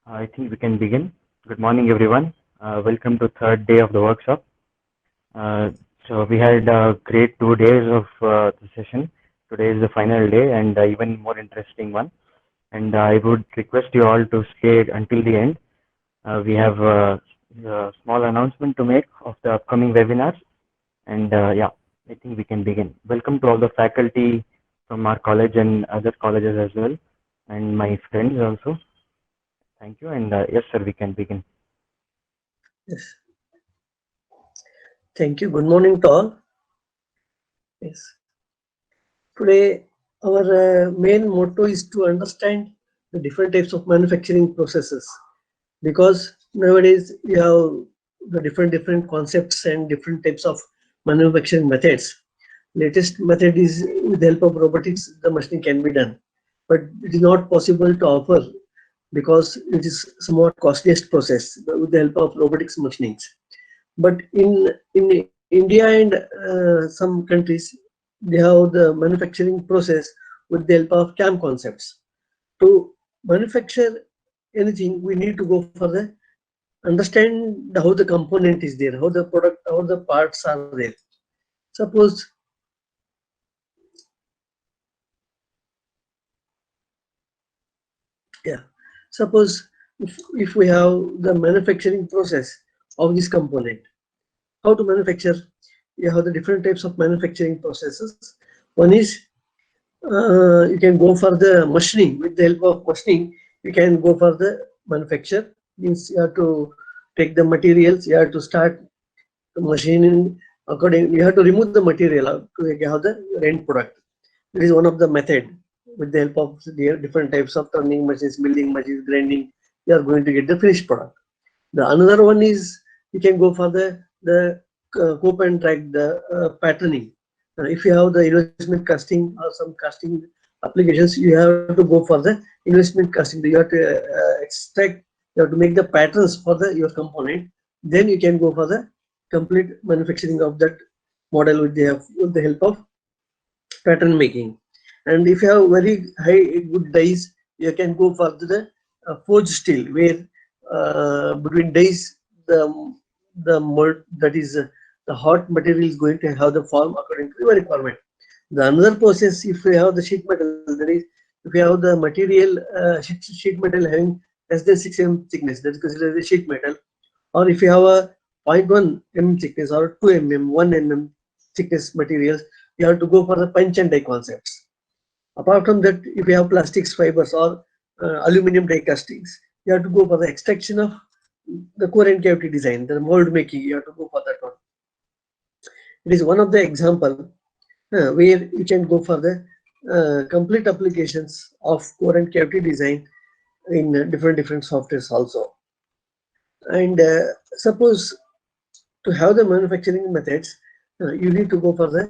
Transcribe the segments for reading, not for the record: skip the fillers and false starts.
I think we can begin. Good morning, everyone. Welcome to third day of the workshop. Uh, so we had a great 2 days of the session. Today is the final day and even more interesting one. And I would request you all to stay until the end. We have a small announcement to make of the upcoming webinars. And yeah, I think we can begin. Welcome to all the faculty from our college and other colleges as well, and my friends also. Thank you. And yes, sir, we can begin. Yes. Thank you. Good morning to all. Yes. Today, our main motto is to understand the different types of manufacturing processes, because nowadays we have the different concepts and different types of manufacturing methods. Latest method is with the help of robotics, the machining can be done, but it is not possible to offer because it is somewhat costliest process with the help of robotics machinings. But in India and some countries, they have the manufacturing process with the help of CAM concepts. To manufacture anything, we need to go for the understand how the component is there, how the product, how the parts are there. Suppose yeah, suppose if we have the manufacturing process of this component, how to manufacture? You have the different types of manufacturing processes. One is you can go for the machining. With the help of machining, you can go for the manufacture. Means you have to take the materials, you have to start machining according. You have to remove the material to have the end product. It is one of the method. With the help of the different types of turning machines, milling machines, grinding, you are going to get the finished product. The another one is you can go for the cope and track, the patterning. If you have the investment casting or some casting applications, you have to go for the investment casting. You have to extract, you have to make the patterns for the your component. Then you can go for the complete manufacturing of that model with the help of pattern making. And if you have very high good dies, you can go for the forged steel, where between dies the mold, that is the hot material is going to have the form according to your requirement. The another process, if you have the sheet metal, that is, if you have the material sheet metal having less than 6 mm thickness, that is considered as a sheet metal. Or if you have a 0.1 mm thickness or 2 mm, 1 mm thickness materials, you have to go for the punch and die concepts. Apart from that, if you have plastics fibers or aluminum die castings, you have to go for the extraction of the core and cavity design, the mold making. You have to go for that one. It is one of the example where you can go for the complete applications of core and cavity design in different softwares also. And suppose to have the manufacturing methods, you need to go for the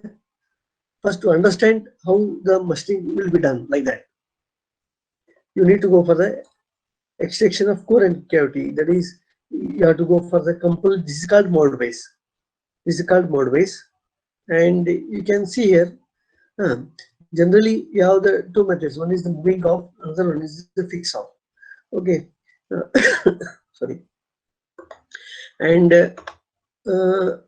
first to understand how the machining will be done, like that. You need to go for the extraction of core and cavity. That is, you have to go for the complete. This is called mold base. This is called mold base, and you can see here. Generally, you have the two methods. One is the moving off, another one is the fix off. Okay, sorry, and the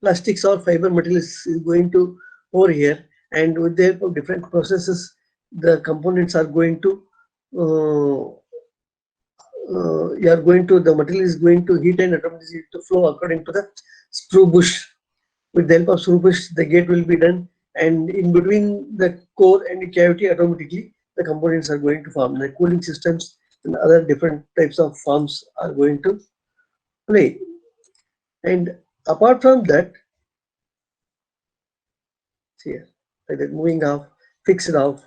plastics or fiber materials is going to over here, and with the help of different processes, the components are going to you are going to, the material is going to heat and automatically to flow according to the screw bush. With the help of screw bush, the gate will be done, and in between the core and the cavity, automatically the components are going to form. The cooling systems and other different types of forms are going to play. And apart from that, here, like that, moving off, fix it off,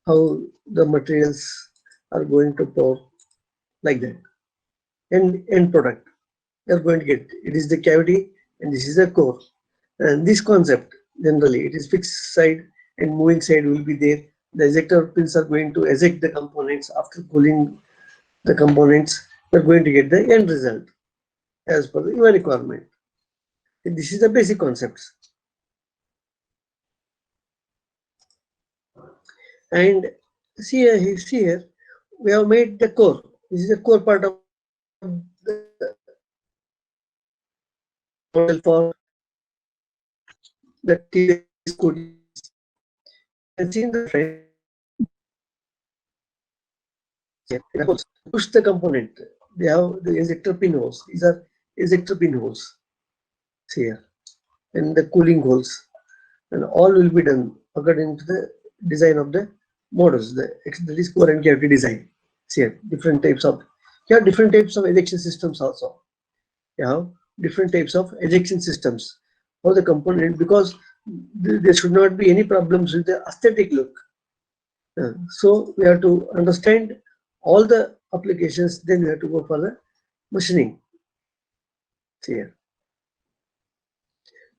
how the materials are going to pour, like that. And end product you are going to get. It is the cavity and this is the core. And this concept, generally, it is fixed side and moving side will be there. The ejector pins are going to eject the components. After cooling the components, you are going to get the end result as per your requirement. And this is the basic concepts. And see here, we have made the core. This is the core part of the model for the TVS code. You can see in the front, push the component. They have the ejector pin holes. These are ejector pin holes. See here, and the cooling holes, and all will be done according to the design of the motors. That is core and cavity design. See here, different types of. You have different types of ejection systems also. You have different types of ejection systems for the component because there should not be any problems with the aesthetic look. So we have to understand all the applications, then we have to go for the machining. Here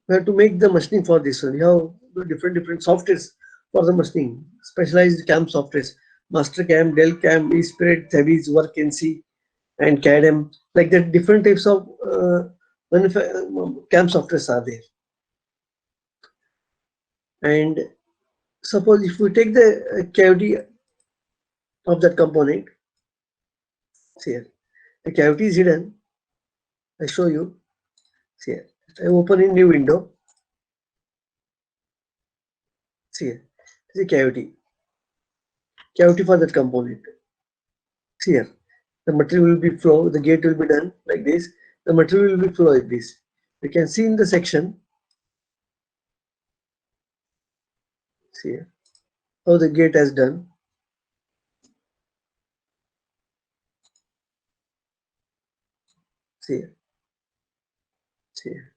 we have to make the machining for this one. You have different softwares for the machining, specialized CAM softwares, Mastercam, Delcam, eSpirit, Thevis, Work NC, and CAD-M. Like that, different types of CAM softwares are there. And suppose if we take the cavity of that component, see here, the cavity is hidden. I show you. See here, I open a new window. See here, this is a cavity for that component. See here, the material will be flow, the gate will be done like this, the material will be flow like this. You can see in the section, see here, how the gate has done. See here, see here.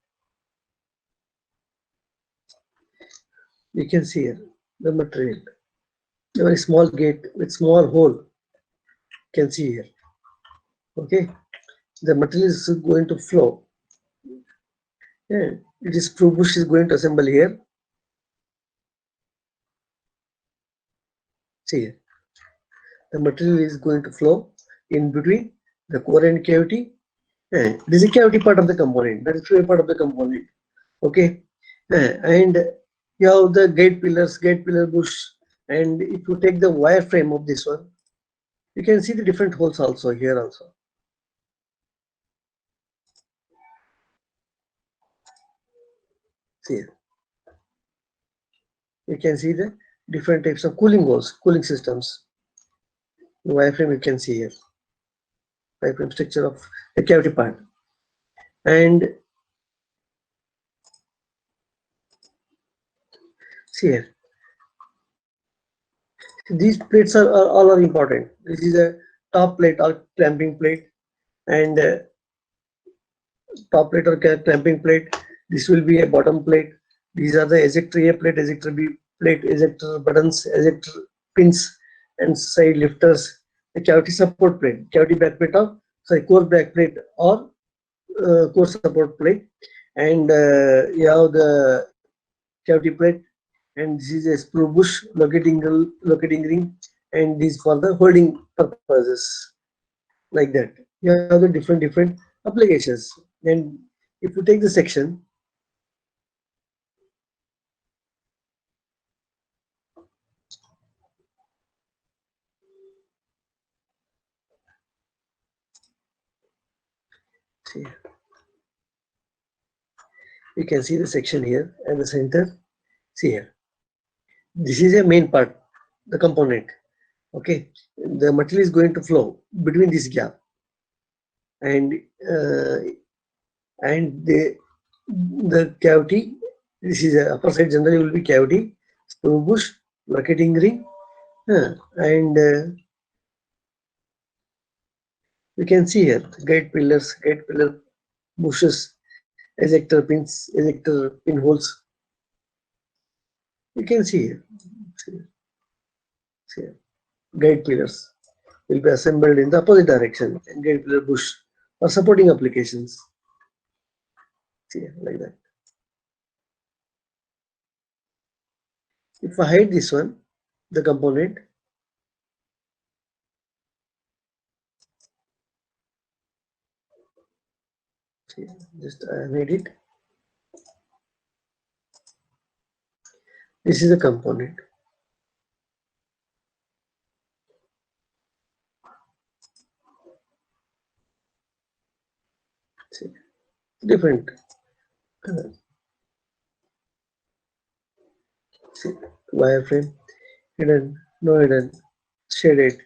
You can see here the material, a very small gate with small hole. You can see here. Okay, the material is going to flow. Yeah, it is screw bush is going to assemble here. See here, the material is going to flow in between the core and cavity. And this is a cavity part of the component. That is flow part of the component. Okay, and you have the gate pillars, gate pillar bush, and if you take the wireframe of this one, you can see the different holes also here also. See here. You can see the different types of cooling holes, cooling systems. The wireframe you can see here. Wireframe structure of the cavity part. And see here. These plates are all are important. This is a top plate or clamping plate, and top plate or clamping plate. This will be a bottom plate. These are the ejector A plate, ejector B plate, ejector buttons, ejector pins, and side lifters. The cavity support plate, cavity back plate or sorry core back plate or core support plate, and you have the cavity plate, and this is a screw bush locating ring, and this for the holding purposes. Like that, you have the different applications. And if you take the section, see, you can see the section here and the center. See here, this is a main part, the component. Okay, the material is going to flow between this gap, and uh, the cavity. This is a upper side generally will be cavity, screw bush, locating ring, and you can see here gate pillars, gate pillar bushes, ejector pins, ejector pin holes. You can see here, see, see here. Guide pillars will be assembled in the opposite direction and guide pillar bush or supporting applications. See here, like that. If I hide this one, the component, see, just I made it. This is the component. See, different color. See, wireframe, hidden, no hidden, shaded,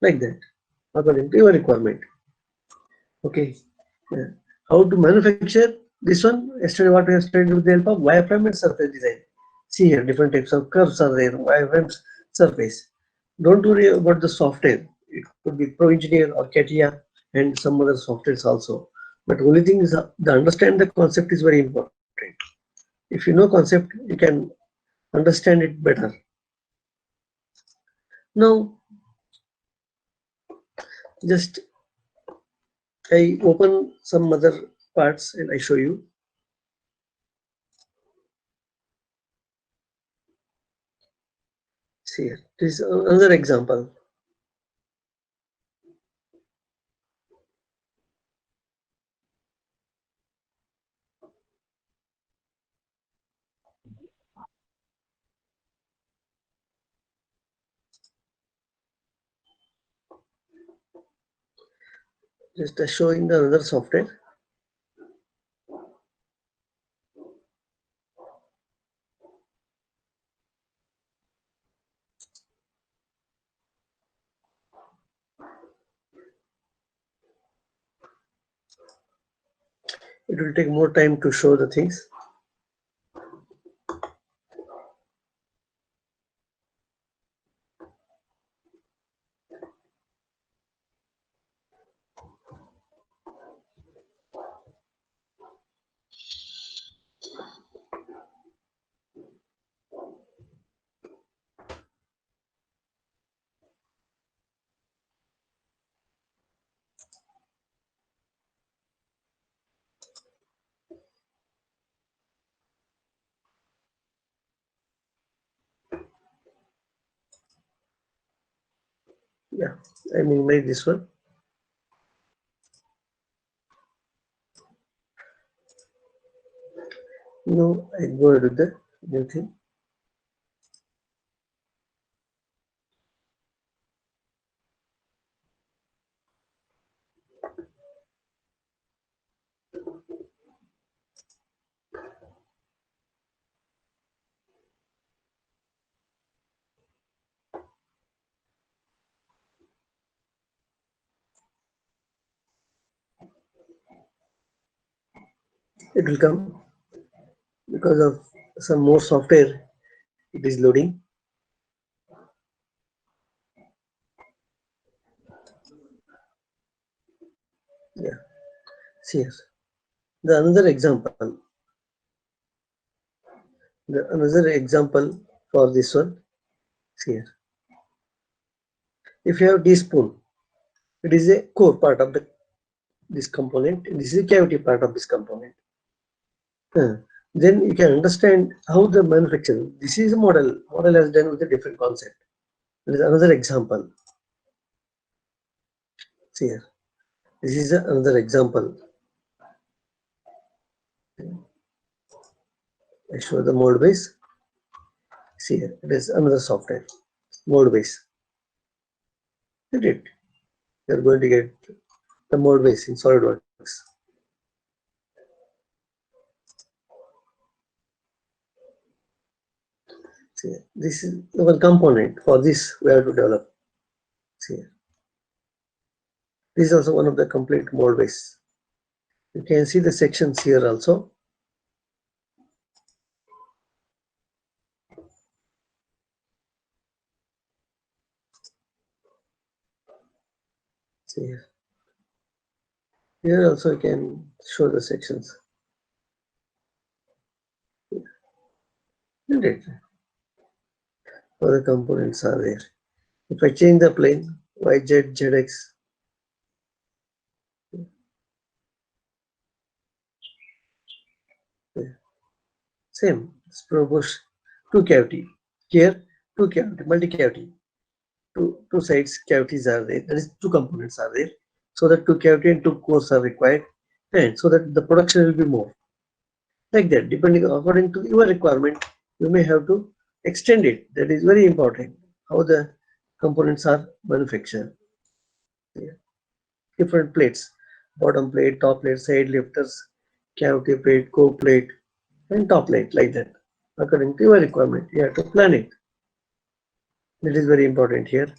like that, according to your requirement. Okay. Yeah. How to manufacture this one? Yesterday, what we have studied with the help of wireframe and surface design. See here, different types of curves are there, wireframes, surface. Don't worry about the software. It could be Pro Engineer or CATIA and some other softwares also. But only thing is the understand the concept is very important. If you know concept, you can understand it better. Now, just I open some other parts and I show you. See here, this is another example. Just showing the another software. It will take more time to show the things. Yeah, I minimize this one. Now I go ahead with the new thing. It will come because of some more software. It is loading. Yeah, see here. The another example. The another example for this one. See here. If you have teaspoon, it is a core part of this component. This is a cavity part of this component. Then you can understand how the manufacturing. This is a model. Model has done with a different concept. There is another example. See here. This is another example. I show the mode base. See here. It is another software. Mode base. Hit it. You are going to get the mode base in SolidWorks. See, this is one component. For this, we have to develop. See, this is also one of the complete mode base. You can see the sections here also. See here. Here also you can show the sections. Isn't it? All the components are there. If I change the plane, YZ, ZX, same. Propose two cavity. Here, two cavity, multi-cavity. Two sides cavities are there. That is, two components are there. So that two cavity and two cores are required, and so that the production will be more. Like that, depending according to your requirement, you may have to extend it. That is very important. How the components are manufactured. Yeah. Different plates. bottom plate, top plate, side lifters, cavity plate, core plate, and top plate, like that. According to your requirement, you have to plan it. That is very important here.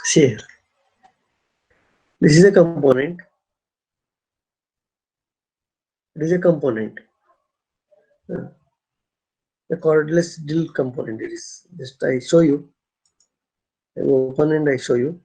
See here. This is a component. It is a component. The cordless drill component. It is just I show you. I open and I show you.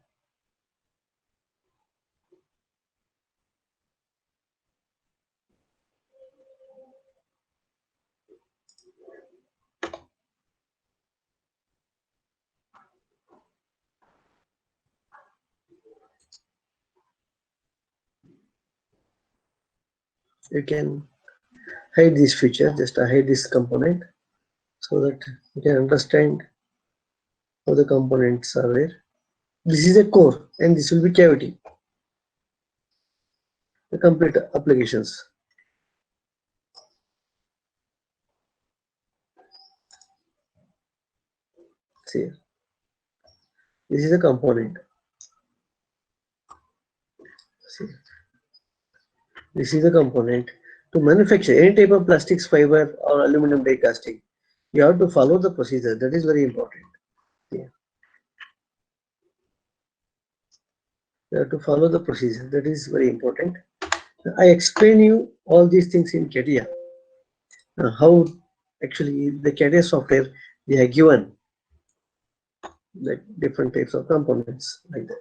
You can hide this feature. Just I hide this component so that you can understand how the components are there. This is a core and this will be cavity. The complete applications. See, this is a component. See, this is a component. To manufacture any type of plastics, fiber, or aluminum die casting, you have to follow the procedure. That is very important. Yeah. You have to follow the procedure. That is very important. I explain you all these things in CATIA. How actually the CATIA software they are given like different types of components like that.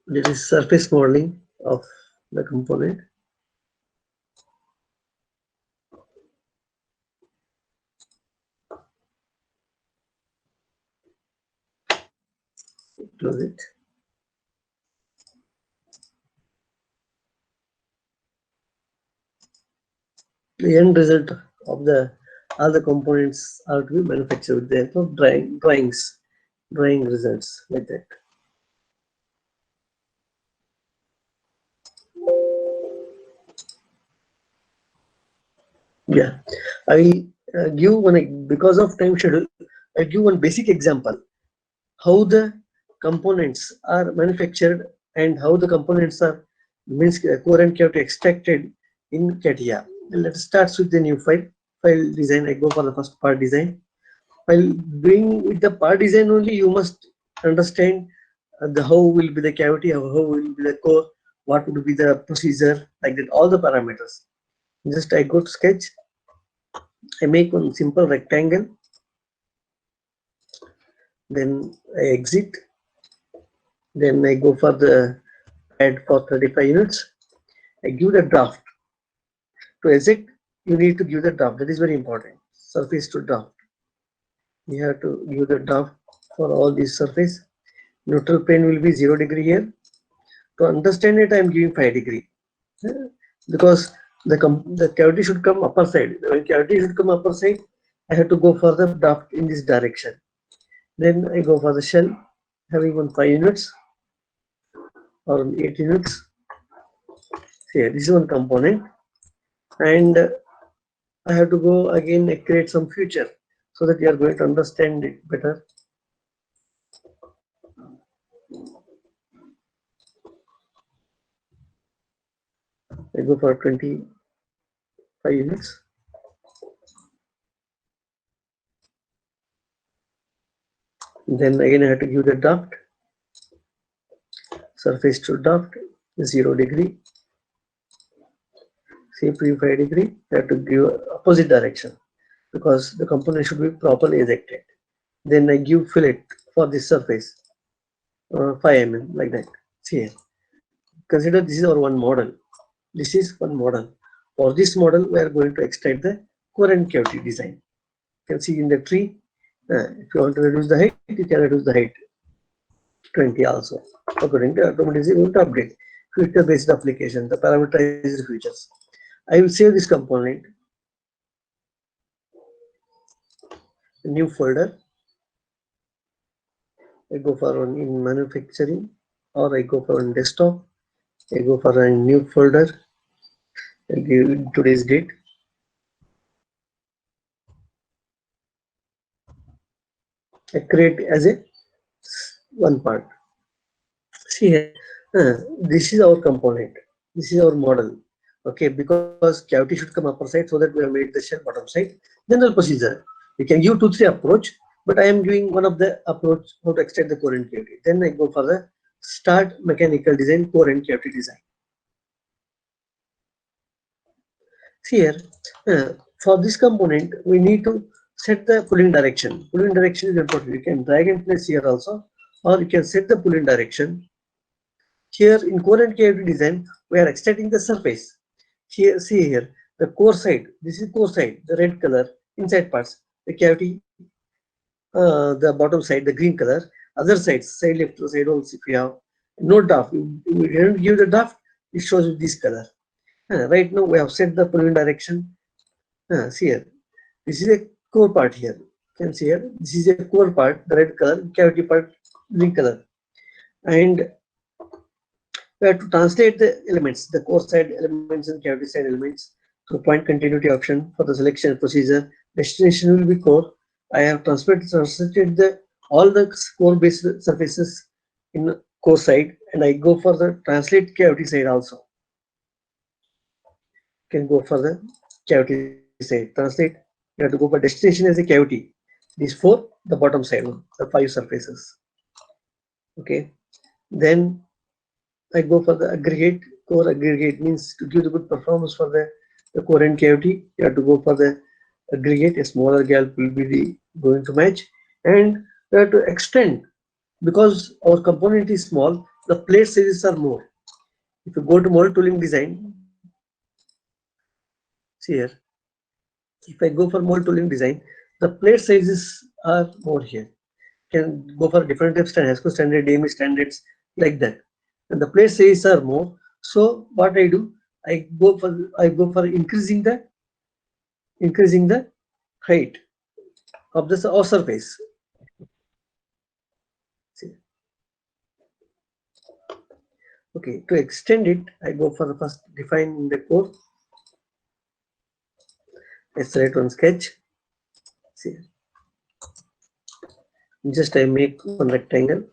This is surface modeling of the component. Close it. The end result of all the components are to be manufactured with the help of drawing results like that. Yeah, I will give one, because of time schedule, I give one basic example how the components are manufactured and how the components are means core and cavity extracted in CATIA. Let's start with the new file design. I go for the first part design. While doing with the part design only, you must understand the how will be the cavity, how will be the core, what would be the procedure, like that, all the parameters. Just I go to sketch, I make one simple rectangle, then I exit, then I go for the add for 35 units. I give the draft. To exit, you need to give the draft. That is very important. Surface to draft. You have to give the draft for all these surface. Neutral plane will be 0 degree here. To understand it, I am giving 5 degree because the cavity should come upper side. When cavity should come upper side, I have to go for the draft in this direction. Then I go for the shell, having one 5 units or 8 units. Here, this is one component, and I have to go again create some future so that you are going to understand it better. I go for 25 units. Then again I have to give the draft. Surface to draft 0 degree. Same 5 degree. I have to give opposite direction because the component should be properly ejected. Then I give fillet for this surface 5 mm like that. See here. Consider this is our one model. This is one model. For this model, we are going to extract the core and cavity design. You can see in the tree. If you want to reduce the height, you can reduce the height 20 also. According to automatically going to update feature based application, the parameterized features. I will save this component, a new folder, I go for one in manufacturing, or I go for one desktop. I go for a new folder. I give today's date. I create as a one part. See here, this is our component. This is our model. Okay, because cavity should come upper side, so that we have made the shell bottom side. General procedure. You can give 2-3 approach, but I am giving one of the approach how to extend the core and cavity. Then I go for the start mechanical design, core and cavity design. See here, for this component, we need to set the pulling direction. Pulling direction is important. You can drag and place here also, or you can set the pulling direction. Here in core and cavity design, we are extending the surface. Here, see here, the core side. This is core side, the red color, inside parts. The cavity, the bottom side, the green color. Other sides, side left, side also. If you have no draft, we didn't give the draft. It shows you this color. Right now, we have set the pulling direction. See here, this is a core part here. You can see here, this is a core part, the red color, cavity part, green color. And we have to translate the elements, the core side elements and cavity side elements. So point continuity option for the selection procedure. Destination will be core. I have translated all the core based surfaces in core side, and I go for the translate cavity side also. Can go for the cavity side. Translate. You have to go for destination as a cavity. These 4, the bottom side, the 5 surfaces. Okay. Then I go for the aggregate. Core aggregate means to give the good performance for the core and cavity. You have to go for the aggregate. A smaller gap will be going to match, and we have to extend because our component is small. The plate sizes are more. If you go to mold tooling design, see here. If I go for mold tooling design, the plate sizes are more here. Can go for different types of HASCO standard, DME standards like that. And the plate sizes are more. So what I do, I go for increasing the height of the surface. See. Okay, to extend it, I go for the first define the core. I select one sketch. See, just I make one rectangle.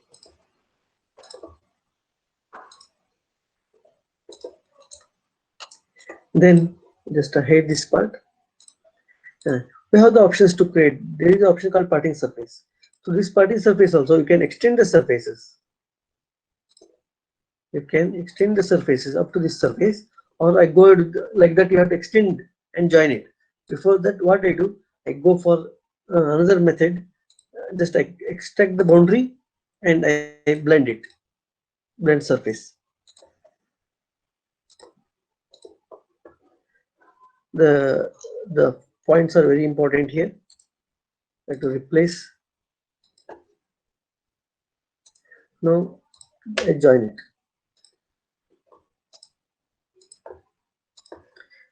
Then just I hide this part. We have the options to create. There is an option called parting surface. So this parting surface also you can extend the surfaces. You can extend the surfaces up to this surface, or I go like that. You have to extend and join it. Before that, what I do, I go for another method. Just I extract the boundary and I blend it. Blend surface. The points are very important here. I have to replace. Now I join it.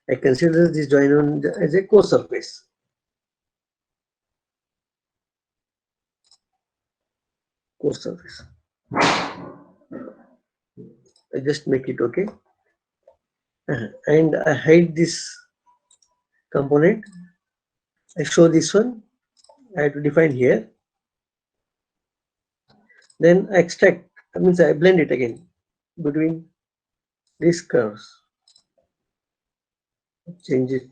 I consider this join on as a core surface. Core surface. I just make it okay. And I hide this component. I show this one. I have to define here. Then I extract. That means I blend it again between these curves. Change it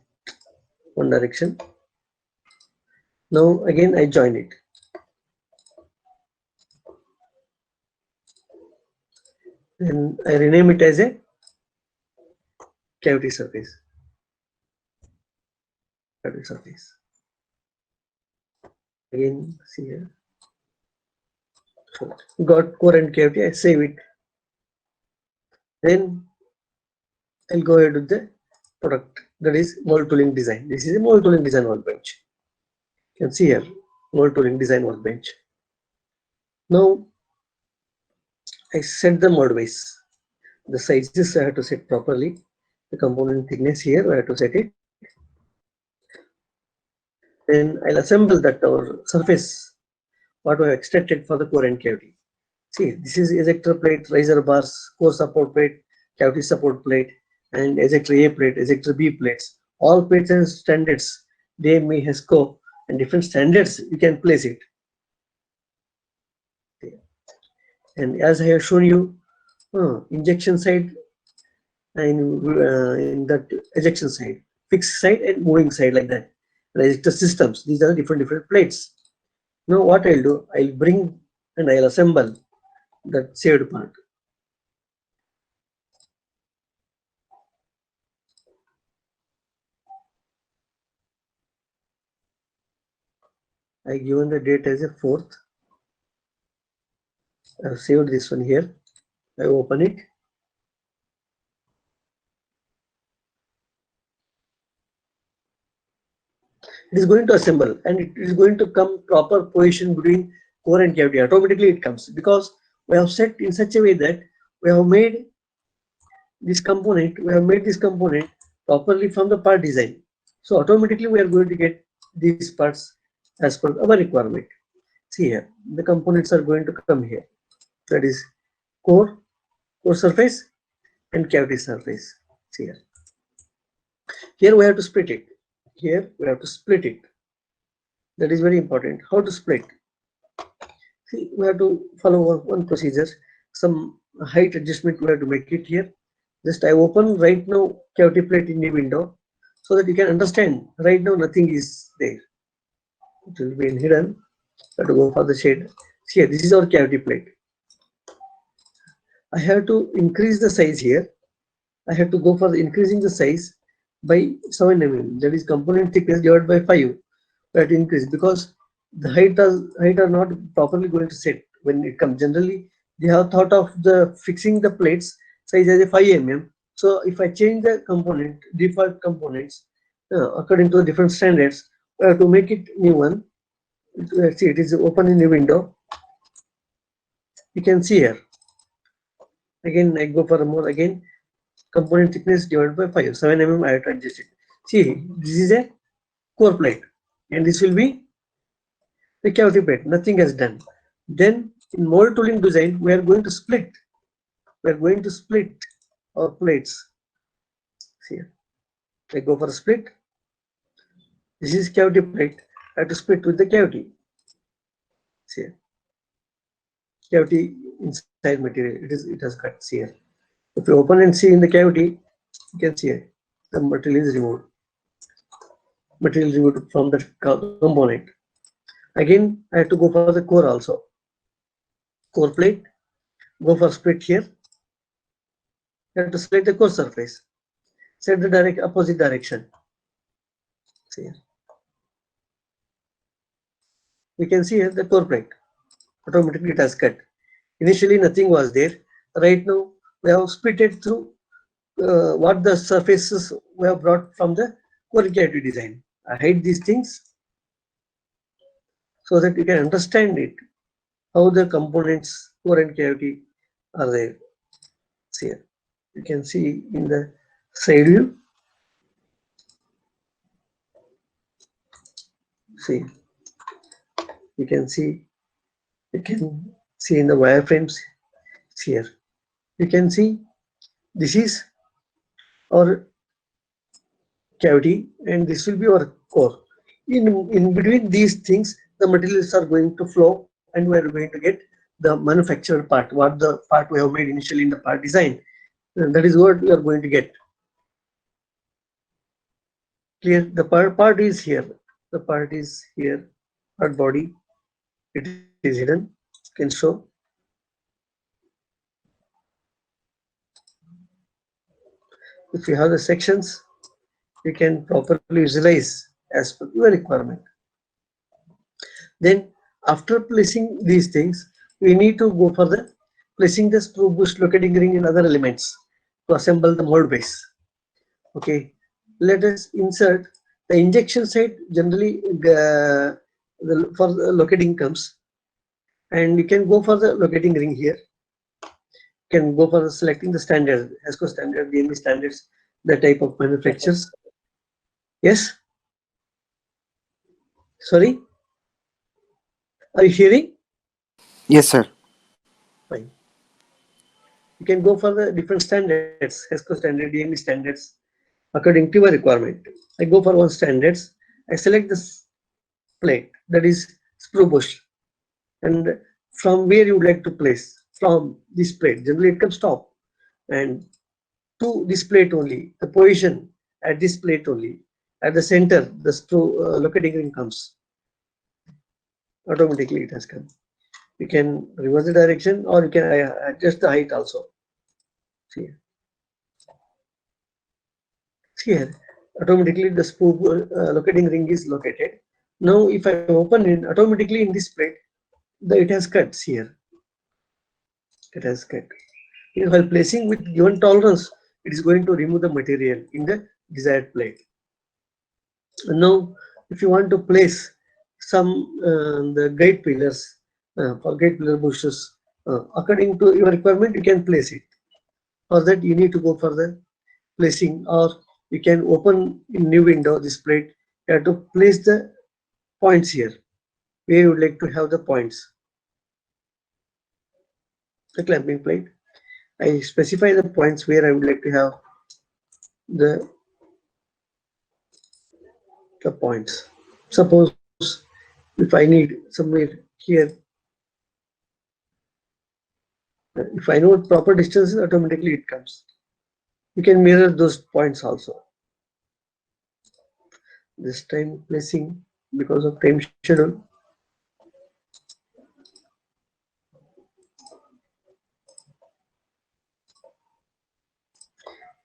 one direction. Now again I join it. Then I rename it as a cavity surface. Cavity surface. Again, see here. So got core and cavity. I save it. Then I'll go ahead with the product, that is mold tooling design. This is a mold tooling design workbench. You can see here mold tooling design workbench. Now I set the mold base. The sizes I have to set properly. The component thickness here I have to set it. Then I'll assemble that our surface what we have extracted for the core and cavity. See, this is ejector plate, riser bars, core support plate, cavity support plate, and ejector A plate, ejector B plates. All plates and standards, they may have scope and different standards you can place it. And as I have shown you, injection side and in that ejection side, fixed side and moving side like that. Ejector systems, these are different plates. Now what I'll do, I'll bring and I'll assemble that saved part. I given the date as a 4th. I've saved this one here. I open it. It is going to assemble and it is going to come proper position between core and cavity. Automatically it comes because we have set in such a way that we have made this component, properly from the part design. So automatically we are going to get these parts as per our requirement. See here, the components are going to come here. That is core surface and cavity surface. See here. Here we have to split it. Here we have to split it. That is very important. How to split? See, we have to follow one procedure. Some height adjustment we have to make it here. Just I open right now cavity plate in the window so that you can understand. Right now nothing is there. It will be hidden. Have to go for the shade. See here, this is our cavity plate. I have to increase the size here. I have to go for increasing the size by 7 mm. That is component thickness divided by 5. We have to increase because the height are not properly going to set when it comes. Generally, they have thought of the fixing the plates size as a 5 mm. So if I change the component, default components according to the different standards, we have to make it new one. Let's see, it is open in the window. You can see here. Again, I go for a more again. Component thickness divided by 5, 7 mm I have to adjust it. See, this is a core plate and this will be the cavity plate. Nothing has done. Then in mold tooling design, we are going to split. We are going to split our plates. See here. I go for a split. This is cavity plate. I have to split with the cavity. See here. Cavity inside material. It has cut. See here. If you open and see in the cavity, you can see it. The material is removed. Material is removed from the component. Again, I have to go for the core also. Core plate. Go for split here. You have to split the core surface. Set the opposite direction. See here. You can see here the core plate. Automatically it has cut. Initially nothing was there. Right now we have split it through what the surfaces we have brought from the core cavity design. I hide these things so that you can understand it, how the components core and cavity are there. See here. You can see in the side view. See, you can see in the wireframes here. You can see this is our cavity and this will be our core. In between these things, the materials are going to flow and we are going to get the manufactured part, what the part we have made initially in the part design. And that is what we are going to get. Clear? The part is here. The part is here. Part body. It is hidden. You can show. If you have the sections, you can properly visualize as per your requirement. Then after placing these things, we need to go for the placing the screw boost locating ring and other elements to assemble the mold base. Okay, let us insert the injection side. Generally for the locating comes, and you can go for the locating ring here. You can go for selecting the standard, ESCO standard, DME standards, the type of manufacturers. Yes. Sorry. Are you hearing? Yes, sir. Fine. You can go for the different standards, HESCO standard, DME standards, according to your requirement. I go for one standards. I select this plate, that is screw bush, and from where you would like to place from this plate. Generally, it comes top and to this plate only. The position at this plate only. At the center, the screw locating ring comes. Automatically, it has come. You can reverse the direction or you can adjust the height also. See here, automatically the spool locating ring is located. Now, if I open it automatically in this plate, it has cuts here. It has cut. While placing with given tolerance, it is going to remove the material in the desired plate. And now, if you want to place some the guide pillars for guide pillar bushes, according to your requirement, you can place it. For that, you need to go for the placing, or you can open in new window this plate. You have to place the points here where you would like to have the points. The clamping plate. I specify the points where I would like to have the points. Suppose if I need somewhere here, if I know proper distances, automatically it comes. You can mirror those points also. This time placing because of time schedule.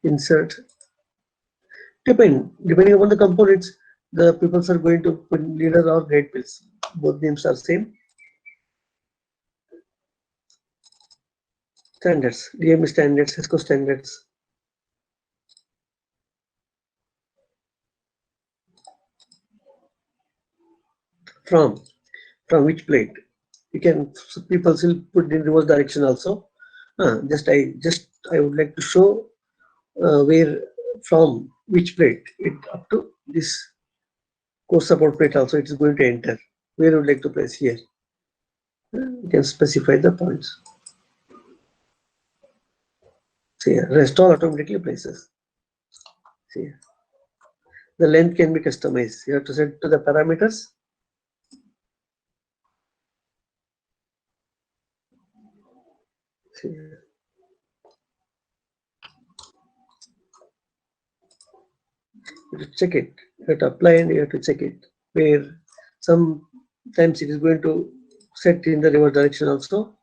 Insert. Depending upon the components, the people are going to put leader or guide pills. Both names are same. Standards, DME standards, HESCO standards. From which plate? You can, people will put in reverse direction also. I would like to show where from which plate it up to this core support plate also it is going to enter. Where would like to place here? You can specify the points. See here, rest all automatically places. See here. The length can be customized. You have to set to the parameters. See here. You have to check it. You have to apply and you have to check it. Where sometimes it is going to set in the reverse direction also.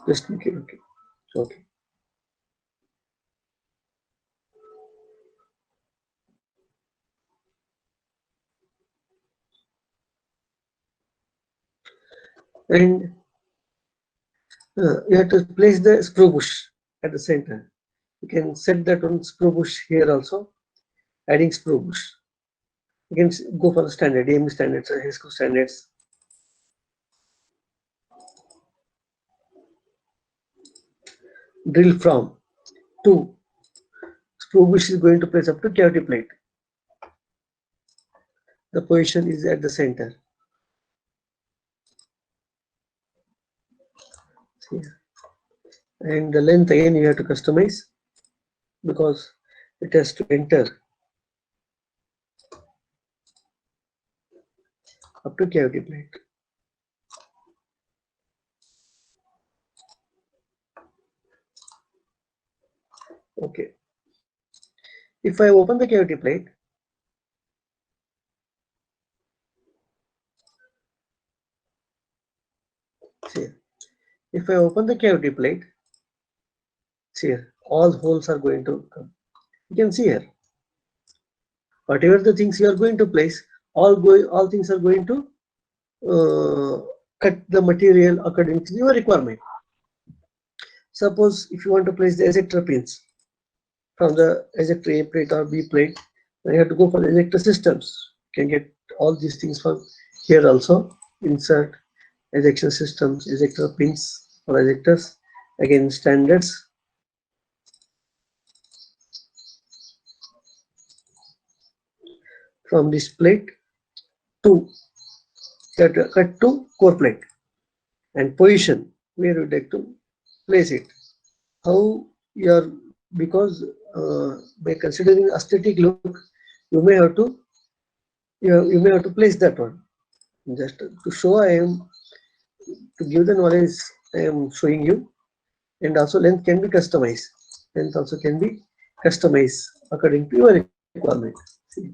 Just make it okay. Okay. And you have to place the screw bush at the center. You can set that on screw bush here also, adding screw bush. You can go for the standard, DME standards or HESCO standards. Drill from to screw bush is going to place up to cavity plate. The position is at the center. Here. And the length again you have to customize because it has to enter up to cavity plate. Okay. If I open the cavity plate, see, if I open the cavity plate, see here, all holes are going to come. You can see here, whatever the things you are going to place, all things are going to cut the material according to your requirement. Suppose if you want to place the ejector pins from the ejector A plate or B plate, then you have to go for the ejector systems. You can get all these things from here also. Insert ejection systems, ejector pins for ejectors. Again, standards. From this plate to cut to core plate. and position where you like to place it. How you are, because by considering aesthetic look, you may have to you may have to place that one. Just to show, I am to give the knowledge I am showing you, and also length can be customized. Length also can be customized according to your requirement. See.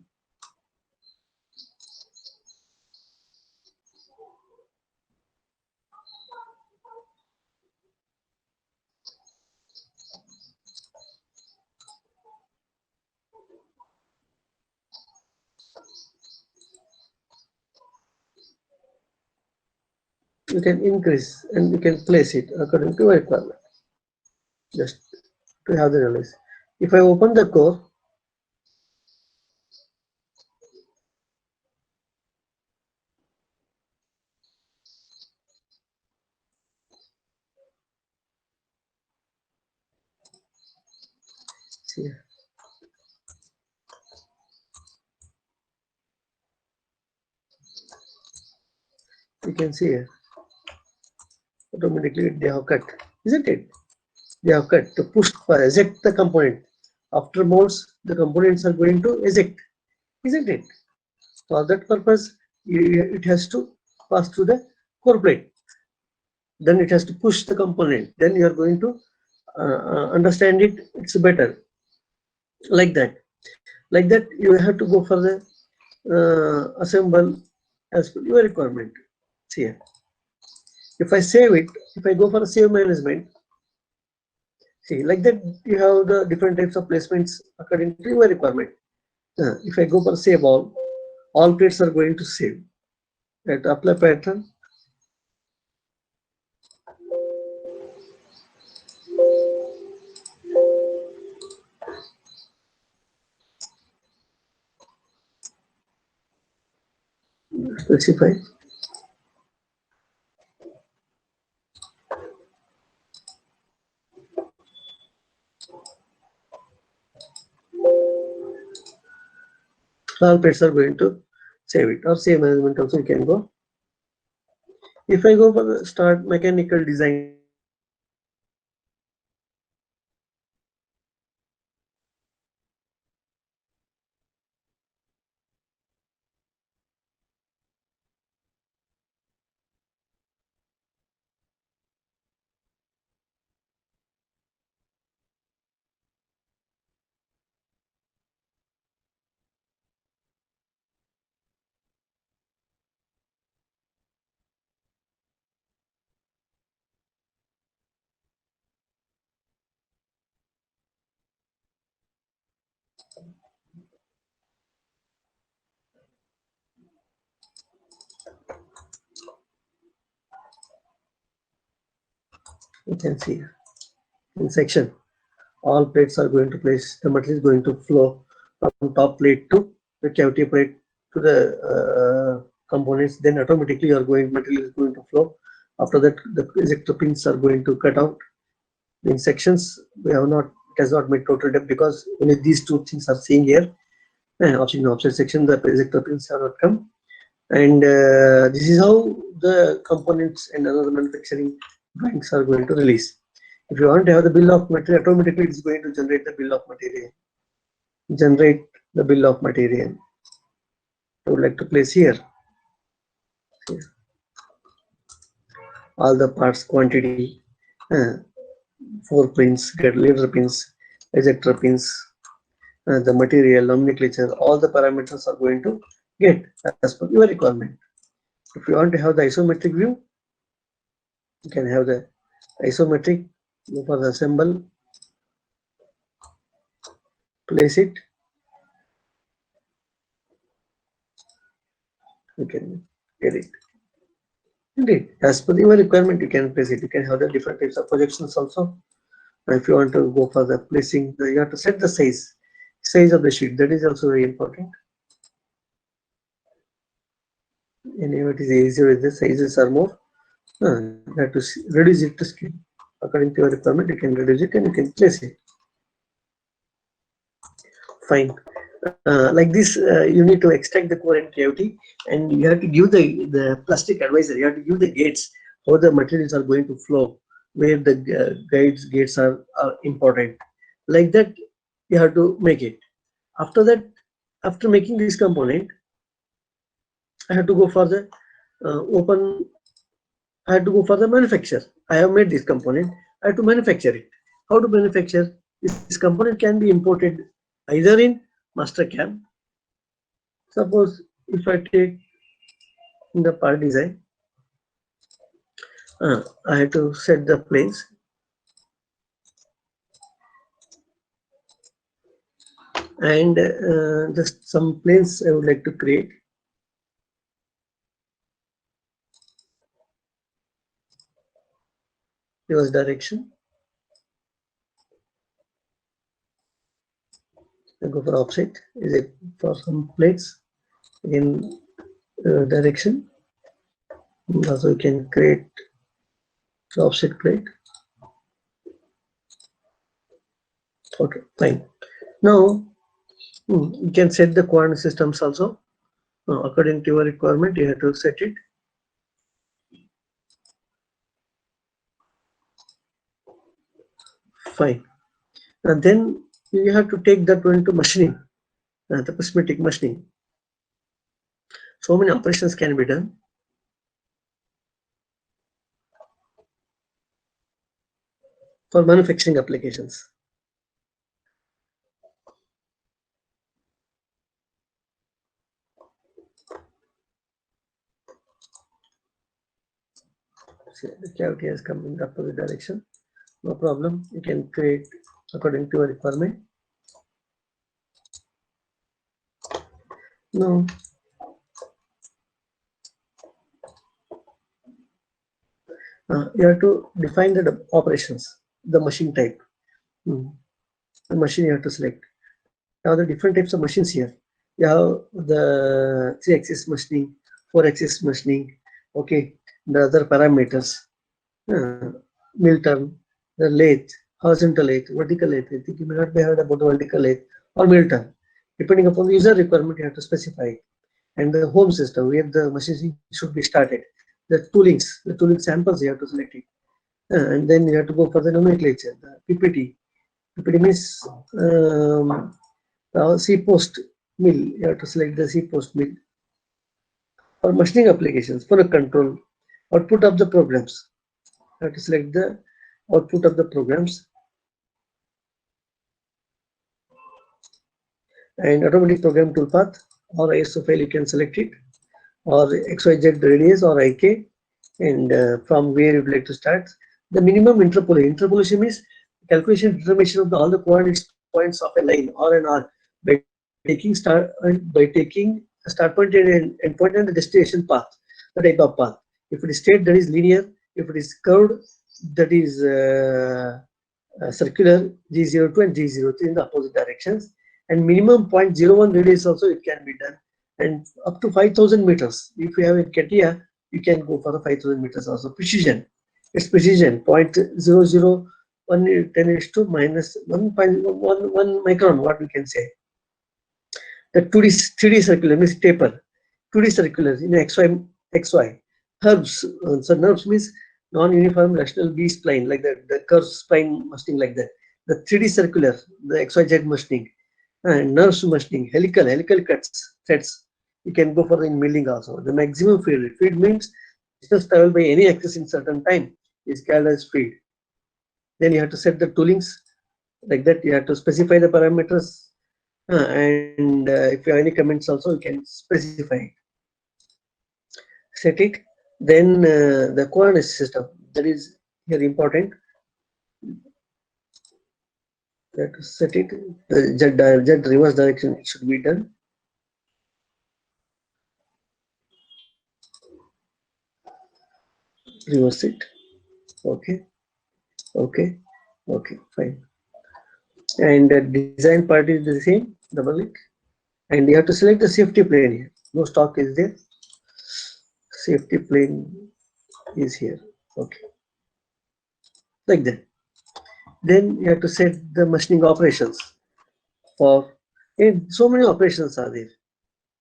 You can increase and you can place it according to your requirement. Just to have the knowledge. If I open the core, see, you can see here, automatically they have cut, isn't it? They have cut to push for eject the component. After molds, the components are going to eject, isn't it? For that purpose, it has to pass through the core plate. Then it has to push the component. Then you are going to understand it. It's better like that. Like that, you have to go for the assemble as per your requirement. See here. If I save it, if I go for a save management, see like that you have the different types of placements according to your requirement. If I go for save all plates are going to save. At apply pattern, specify. All plates are going to save it, or save management also you can go. If I go for the start mechanical design, you can see in section, all plates are going to place, the material is going to flow from top plate to the cavity plate to the components, then automatically your material is going to flow. After that, the ejector pins are going to cut out. In sections, we have not, it has not made total depth because only these two things are seen here. Option offset section, the ejector pins have not come. And this is how the components and other manufacturing drawings are going to release. If you want to have the bill of material, automatically it's going to generate the bill of material. Generate the bill of material. I would like to place here. All the parts quantity, 4 pins, get leader pins, ejector pins, the material, nomenclature, all the parameters are going to get as per your requirement. If you want to have the isometric view, you can have the isometric, go for the assemble, place it, you can get it. Indeed, as per your requirement, you can place it. You can have the different types of projections also. If you want to go for the placing, you have to set the size of the sheet. That is also very important. And if it is easier with the sizes are more, you have to reduce it to scale. According to your requirement, you can reduce it and you can place it. Fine. Like this, you need to extract the core and cavity, and you have to give the plastic advisor. You have to give the gates how the materials are going to flow, where the gates are important. Like that, you have to make it. After that, after making this component, I have to go for the open. I have to go for the manufacture. I have made this component. I have to manufacture it. How to manufacture? This component can be imported either in Mastercam. Suppose if I take in the part design, I have to set the planes. And just some planes I would like to create. Reverse direction. I go for offset. Is it for some plates in direction? Also, you can create offset plate. Okay, fine. Now you can set the coordinate systems also. According to your requirement, you have to set it. Fine. And then you have to take that one to machining, the prismatic machining. So many operations can be done. For manufacturing applications. See, the cavity has come in the opposite direction. No problem. You can create according to your requirement. Now, you have to define the operations, the machine type. The machine you have to select. Now the different types of machines here. You have the 3-axis machining, 4-axis machining. Okay, the other parameters. Mill turn, the lathe, horizontal lathe, vertical lathe. I think you may not be heard about vertical lathe or mill turn. Depending upon the user requirement, you have to specify it. And the home system where the machining should be started. The tooling samples you have to select it. And then you have to go for the nomenclature, the PPT. PPT means C-post mill. You have to select the C-post mill. For machining applications, for a control, output of the programs. You have to select the output of the programs. And automatic program toolpath or ISO file, you can select it, or XYZ radius or IK, and from where you would like to start. The minimum interpolation. Interpolation means calculation determination of all the coordinate points of a line or an arc by taking start point and end point and the destination path, the type of path. If it is straight, that is linear. If it is curved, that is circular, G02 and G03 in the opposite directions. And minimum 0.01 radius also it can be done, and up to 5,000 meters. If you have a CATIA, you can go for the 5,000 meters also. Precision, it's precision 0.001 10⁻⁻1 micron, what we can say. The 3D circular means taper, 2D circular in XY. Herbs, so nerves means non-uniform rational B-spline, like that, the curved spline machining like that. The 3D circular, the XYZ machining. And nerves machining, helical cuts, threads. You can go for the milling also. The maximum feed. Feed means distance traveled by any axis in certain time is called as feed. Then you have to set the toolings like that. You have to specify the parameters, and if you have any comments also, you can specify it. Set it. Then the coordinate system, that is here important. You have to set it. The Z reverse direction should be done. Reverse it. Okay, fine. And the design part is the same, double click, and you have to select the safety plane here. No stock is there. Safety plane is here. Okay, like that. Then you have to set the machining operations. For so many operations are there,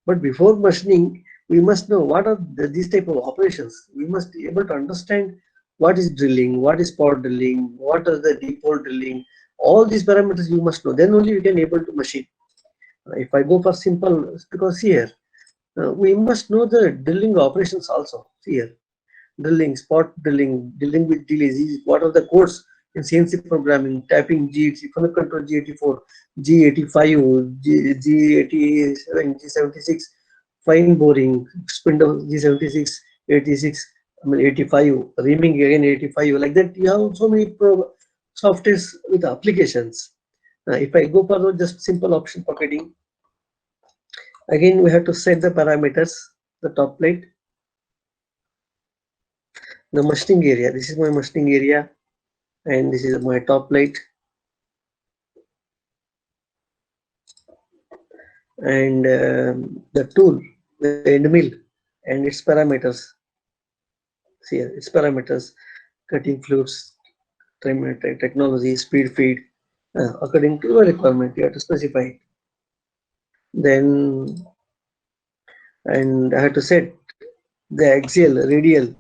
but before machining, we must know what are these type of operations. We must be able to understand what is drilling, what is power drilling, what are the deep hole drilling. All these parameters you must know. Then only you can able to machine. If I go for simple, because here we must know the drilling operations also. Here, drilling, spot drilling, dealing with delays. What are the codes in CNC programming? Tapping G80, funnel control G84, G85, G87, G76, fine boring, spindle G76, 86, I mean 85, reaming again 85. Like that, you have so many softwares with applications. If I go for just simple option pocketing, again we have to set the parameters, the top plate, the machining area. This is my machining area, and this is my top plate, and the tool, the end mill, and its parameters. See here, its parameters, cutting fluids, technology, speed feed, according to the requirement, you have to specify it. Then, and I have to set the axial, radial,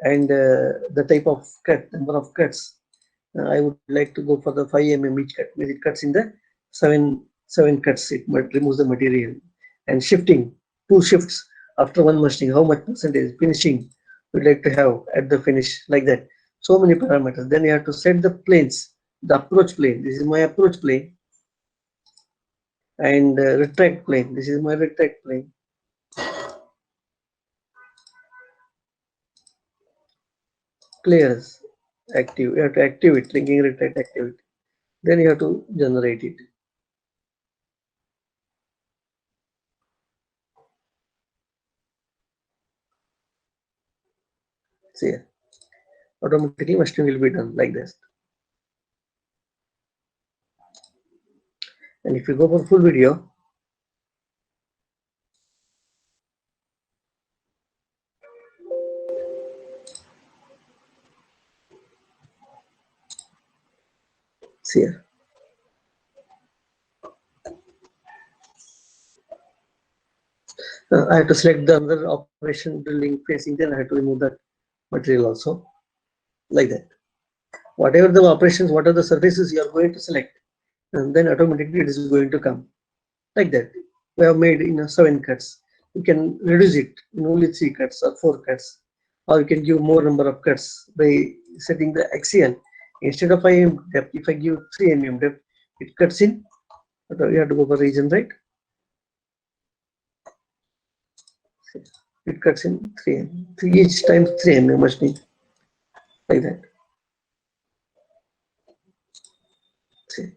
and the type of cut, number of cuts. I would like to go for the 5 mm each cut, means it cuts in the seven cuts. It removes the material. And shifting, 2 shifts after one machining. How much percentage finishing we'd like to have at the finish, like that. So many parameters. Then you have to set the planes, the approach plane. This is my approach plane, and retract plane. This is my retract plane. Clears, active. You have to active it, linking retract activity. Then you have to generate it. See, automatically machining will be done like this. And if you go for full video, see here. I have to select the other operation drilling facing, then I have to remove that material also, like that. Whatever the operations, what are the surfaces you are going to select, and then automatically it is going to come, like that. We have made 7 cuts. You can reduce it in only 3 cuts or 4 cuts, or you can give more number of cuts by setting the axial. Instead of 5 mm depth, if I give 3 mm depth, it cuts in. You have to go for region, right? It cuts in 3 mm. Each time 3 mm machining, like that. See.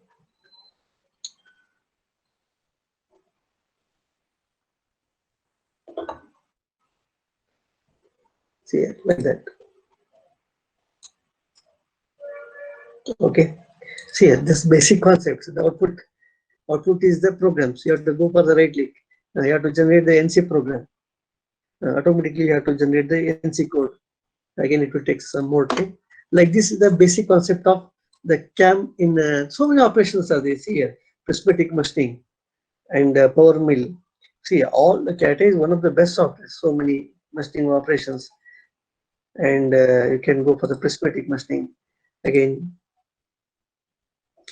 See, like that. Okay. See, this basic concept. The output is the programs. You have to go for the right click. You have to generate the NC program. Automatically, you have to generate the NC code. Again, it will take some more time. Like this is the basic concept of the CAM in so many operations are there. See here, prismatic machining and power mill. See, all the CAT is one of the best software. So many machining operations, and you can go for the prismatic machining. Again,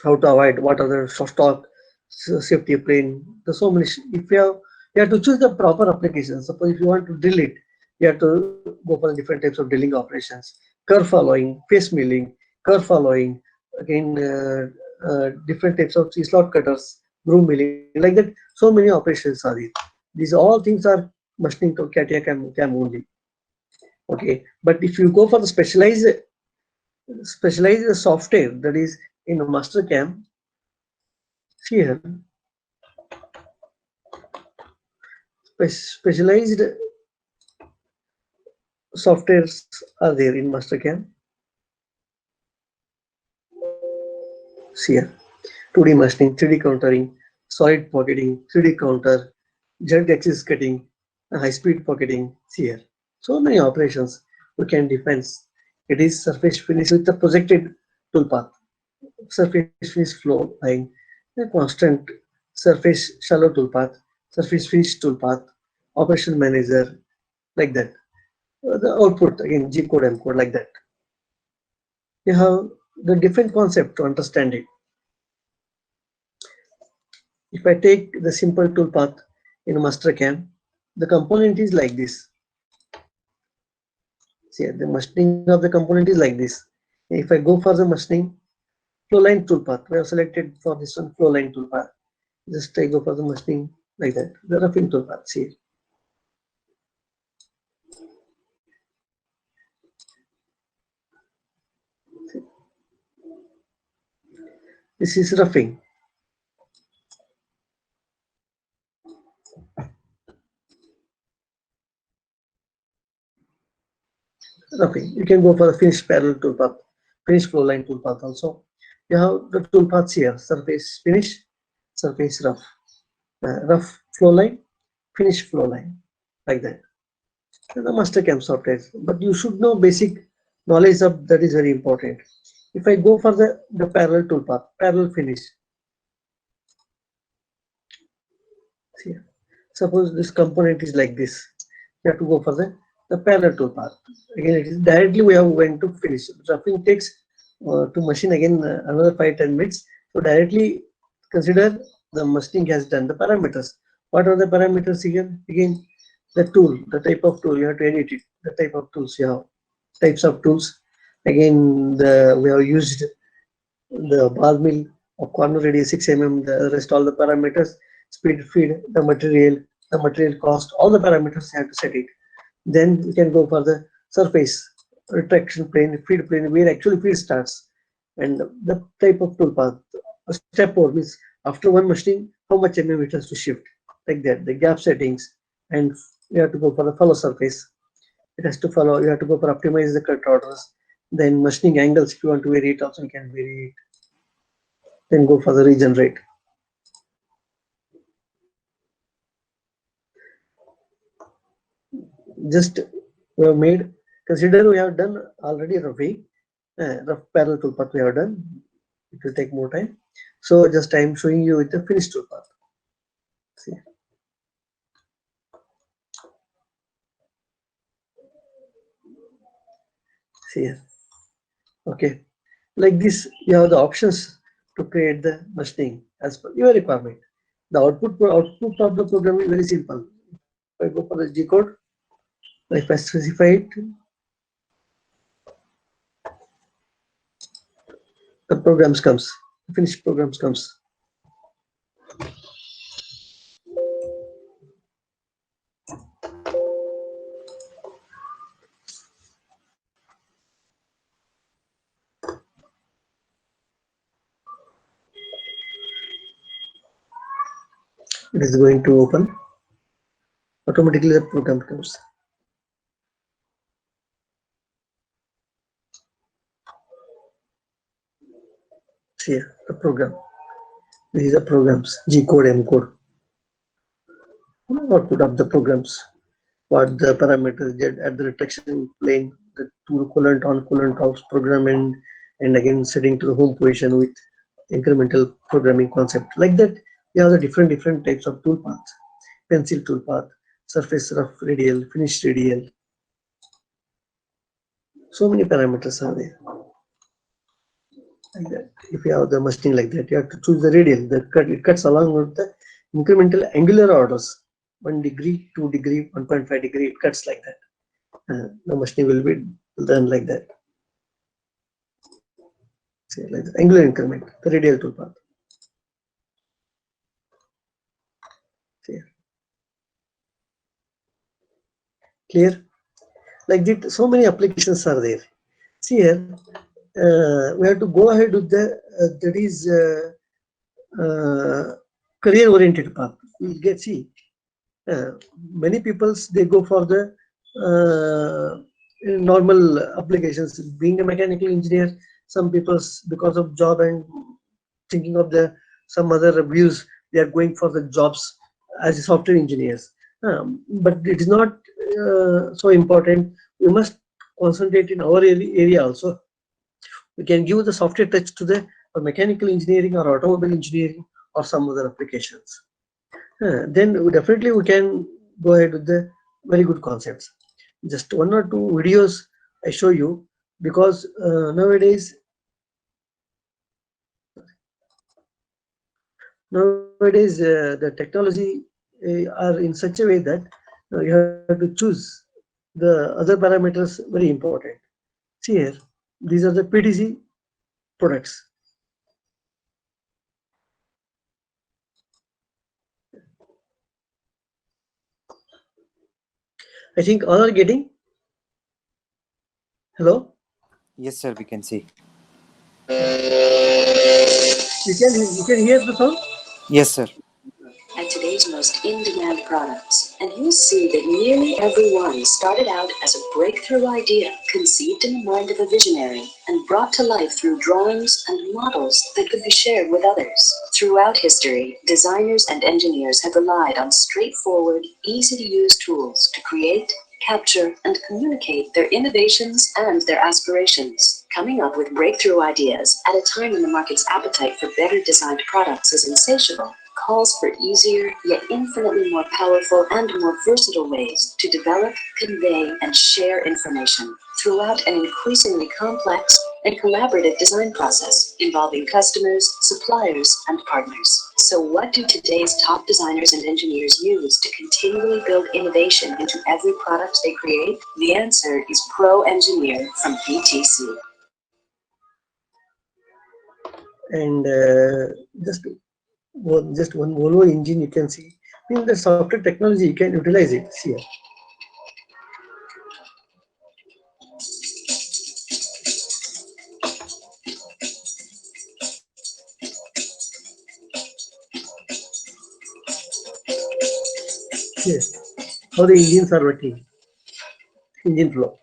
how to avoid, what are the stock safety plane. There's so many. If you have to choose the proper application. Suppose if you want to drill it, you have to go for different types of drilling operations, curve following, face milling, curve following. Again, different types of slot cutters, groove milling, like that. So many operations are there. These all things are machining to CATIA cam only. Okay, but if you go for the specialized software, that is in a Mastercam, here specialized softwares are there in Mastercam. See here, 2D machining, 3D countering, solid pocketing, 3D counter, Z-axis cutting, high-speed pocketing. See here, so many operations we can define. It is surface finish with the projected toolpath, surface finish flow line, a constant surface shallow toolpath, surface finish toolpath, operation manager, like that. The output again, G code, M code, like that. You have the different concept to understand it. If I take the simple toolpath in Mastercam, the component is like this. See, the machining of the component is like this. If I go for the machining, flow line toolpath, we have selected for this one flow line toolpath. Just I go for the machining like that. The roughing toolpath, see. This is roughing. Roughing. You can go for the finish parallel toolpath, finish flow line toolpath also. You have the toolpaths here: surface finish, surface rough, rough flow line, finish flow line, like that. And the Mastercam software. But you should know basic knowledge of that is very important. If I go for the parallel toolpath, parallel finish. See, suppose this component is like this. You have to go for the parallel toolpath. Again, it is directly we have going to finish. Roughing takes to machine again another 5-10 minutes. So directly consider the machining has done the parameters. What are the parameters here? Again, the tool, the type of tool you have to edit it. The type of tools you have, types of tools. Again, we have used the bar mill of corner radius 6 mm. The rest all the parameters, speed, feed, the material cost, all the parameters you have to set it. Then you can go for the surface, retraction plane, feed plane, where actually feed starts, and the type of tool path. Step 4 means after one machining, how much mm it has to shift, like that. The gap settings, and you have to go for the follow surface. It has to follow. You have to go for optimize the cut orders. Then machining angles, if you want to vary it, also you can vary it. Then go for the regenerate. Just we have made, consider we have done already roughing, rough parallel toolpath we have done. It will take more time. So just I am showing you with the finished toolpath. See. See here. Okay. Like this, you have the options to create the machining as per your requirement. The output of the program is very simple. If I go for the G code, if I specify it, the programs comes, the finished programs comes. It is going to open. Automatically the program comes. See here, the program. These are programs, G code, M code. Output of the programs. What the parameters get at the retraction plane, the tool coolant on coolant off program, and again setting to the home position with incremental programming concept. Like that, you have the different types of tool paths. Pencil tool path, surface rough radial, finished radial. So many parameters are there. Like that. If you have the machining like that, you have to choose the radial. It cuts along with the incremental angular orders. 1 degree, 2 degree, 1.5 degree, it cuts like that. The machining will be done like that. See, like the angular increment, the radial toolpath. See. Clear? Like that, so many applications are there. See here, we have to go ahead with the that is career-oriented path. We'll get see. Many people they go for the normal applications. Being a mechanical engineer, some people because of job and thinking of the some other views, they are going for the jobs as software engineers. But it is not so important. We must concentrate in our area also. We can give the software touch to the mechanical engineering or automobile engineering or some other applications. Then definitely we can go ahead with the very good concepts. Just one or two videos I show you, because nowadays the technology are in such a way that you have to choose the other parameters very important. See here, these are the PTC products. I think all are getting. Hello? Yes, sir, we can see. You can hear the sound? Yes, sir. And today's most in-demand products. And you'll see that nearly every one started out as a breakthrough idea conceived in the mind of a visionary and brought to life through drawings and models that could be shared with others. Throughout history, designers and engineers have relied on straightforward, easy-to-use tools to create, capture, and communicate their innovations and their aspirations. Coming up with breakthrough ideas at a time when the market's appetite for better designed products is insatiable calls for easier, yet infinitely more powerful and more versatile ways to develop, convey, and share information throughout an increasingly complex and collaborative design process involving customers, suppliers, and partners. So what do today's top designers and engineers use to continually build innovation into every product they create? The answer is Pro Engineer from PTC. And just one Volvo engine you can see. In the software technology, you can utilize it. See here. Here, how the engines are working. Engine flow.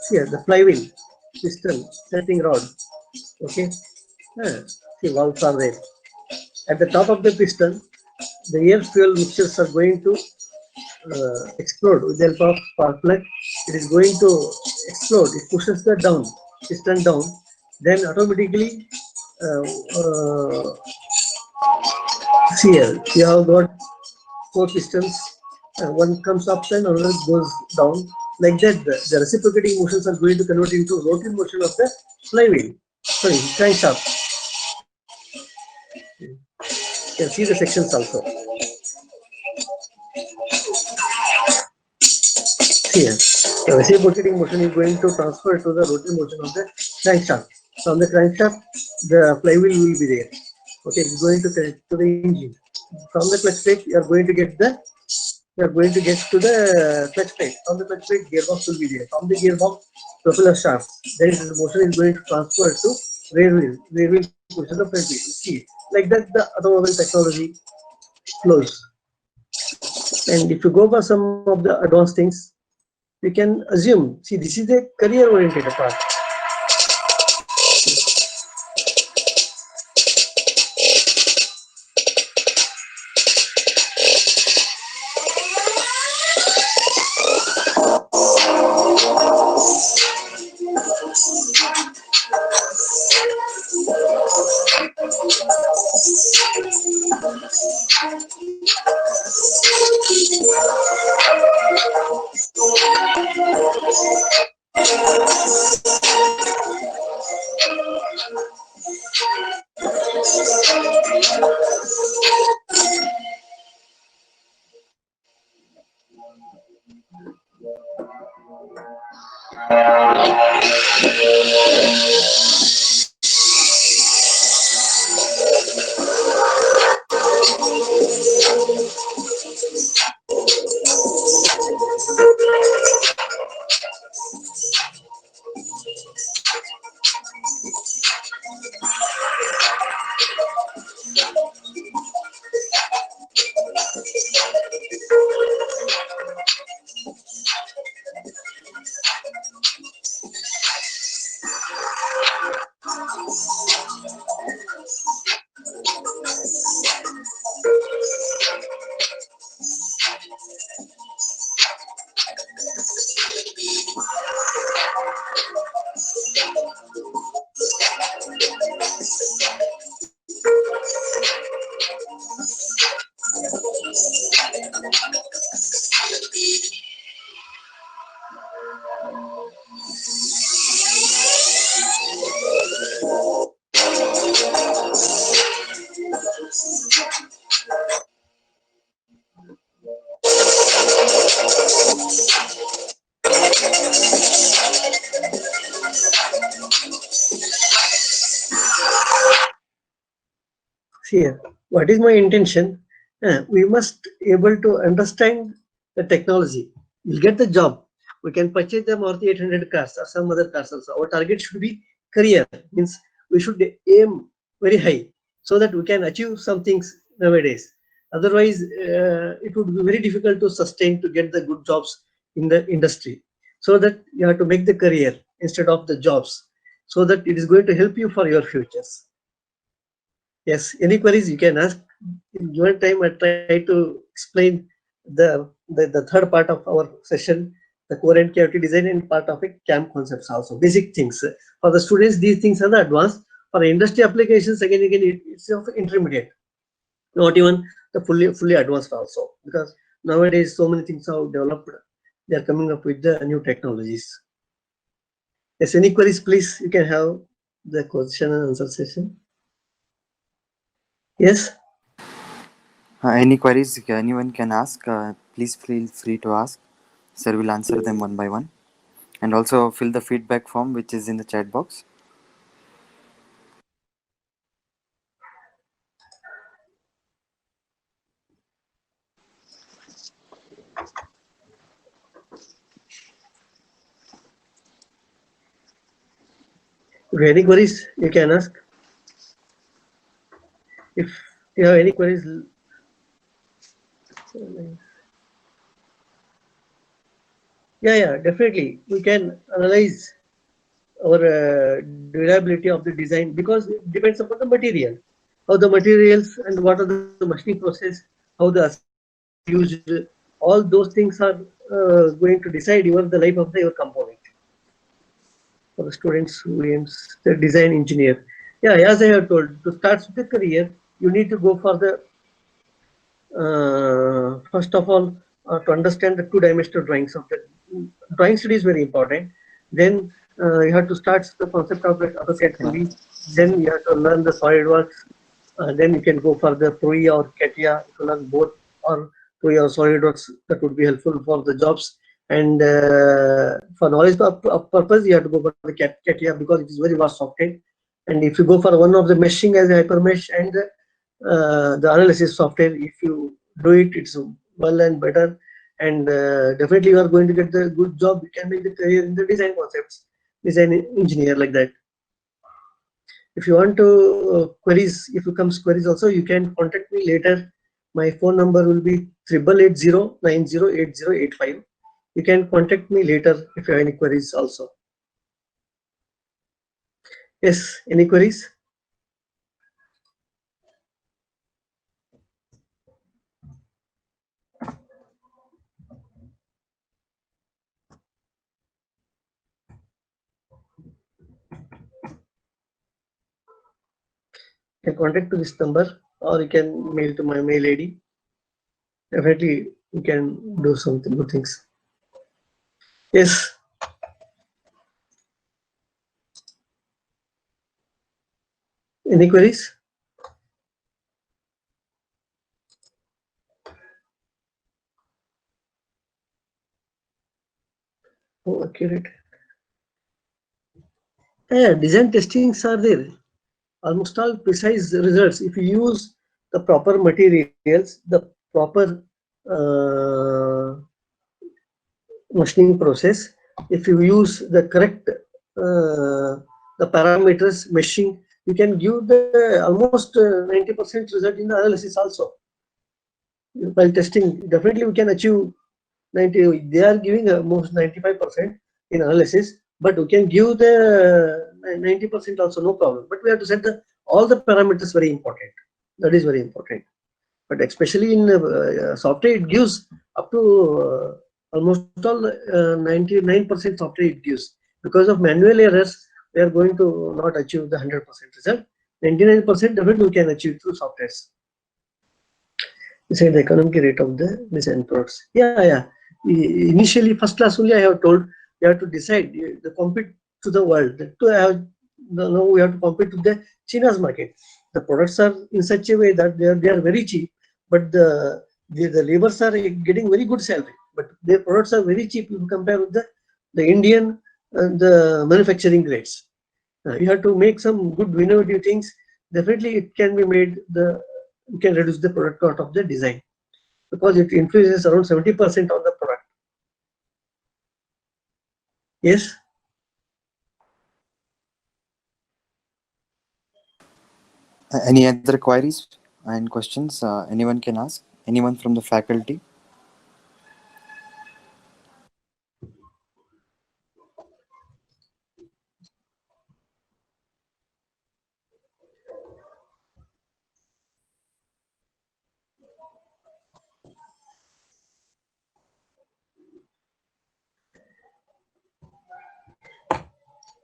Here, the flywheel, piston, setting rod. Okay. See, valves are there. At the top of the piston, the air fuel mixtures are going to explode with the help of spark plug. It is going to explode. It pushes the piston down. Then automatically, see here, you have got 4 pistons. One comes up and another goes down. Like that, the reciprocating motions are going to convert into rotary motion of the flywheel. Sorry, crankshaft. You can see the sections also. Here, the reciprocating motion is going to transfer to the rotary motion of the crankshaft. So on the crankshaft, the flywheel will be there. Okay, it's going to connect to the engine. From the clutch plate, you are going to get to the clutch plate. From the clutch plate, gearbox will be there. From the gearbox, propeller shaft. Then the motion is going to transfer to rear wheel. Rear wheel pushes the front wheel. See, like that, the automobile technology flows. And if you go for some of the advanced things, you can assume, see, this is a career oriented part. here. What is my intention? We must able to understand the technology. We'll get the job. We can purchase the Maruti 800 cars or some other cars also. Our target should be career. Means we should aim very high so that we can achieve some things nowadays. Otherwise, it would be very difficult to sustain to get the good jobs in the industry. So that you have to make the career instead of the jobs, so that it is going to help you for your futures. Yes, any queries you can ask. In given time, I try to explain the third part of our session, the core and cavity design, and part of it CAM concepts also, basic things. For the students, these things are the advanced. For industry applications, again, it's of intermediate, not even the fully advanced also, because nowadays so many things are developed. They are coming up with the new technologies. Yes, any queries, please, you can have the question and answer session. Yes. Any queries anyone can ask, please feel free to ask. Sir will answer them one by one. And also fill the feedback form which is in the chat box. If you have any queries, you can ask. If you have any queries, yeah, definitely. We can analyze our durability of the design, because it depends upon the material, how the materials and what are the machining process, how the used. All those things are going to decide the life of your component. For the students who aims the design engineer, yeah, as I have told, to start with the career, you need to go for the first of all, to understand the two-dimensional drawings of the drawing study is very important. Then you have to start the concept of the AutoCAD 2D. Then you have to learn the SolidWorks. Then you can go for the ProE or CATIA to learn both, or ProE or SolidWorks. That would be helpful for the jobs. And for knowledge purpose, you have to go for the CATIA, because it is very vast software. And if you go for one of the meshing as a hypermesh and the analysis software, if you do it, it's well and better, and definitely you are going to get the good job. You can make the career in the design concepts, design engineer, like that. If you want to queries, if you comes queries also, you can contact me later. My phone number will be 8880908085. You can contact me later if you have any queries also. Yes, any queries? You can contact to this number, or you can mail to my mail ID. Definitely you can do something good things. Yes. Any queries? Oh, accurate. Yeah, design testings are there. Almost all precise results. If you use the proper materials, the proper machining process, if you use the correct the parameters meshing, you can give the almost 90% result in the analysis also. While testing, definitely we can achieve 90. They are giving almost 95% in analysis, but we can give the 90% also, no problem. But we have to set all the parameters, very important. That is very important. But especially in software, it gives up to almost all 99% software it gives. Because of manual errors, we are going to not achieve the 100% result. 99% definitely we can achieve through softwares. Decide the economic rate of the design products. Yeah. Initially, first class only I have told, you have to decide the compete to the world. Now we have to compete to the China's market. The products are in such a way that they are very cheap, but the laborers are getting very good salary. But their products are very cheap if you compare with the Indian and the manufacturing rates. You have to make some good innovative things. definitely it can be made you can reduce the product cost of the design because it influences around 70% on the product. Yes. Any other queries and questions anyone can ask? Anyone from the faculty?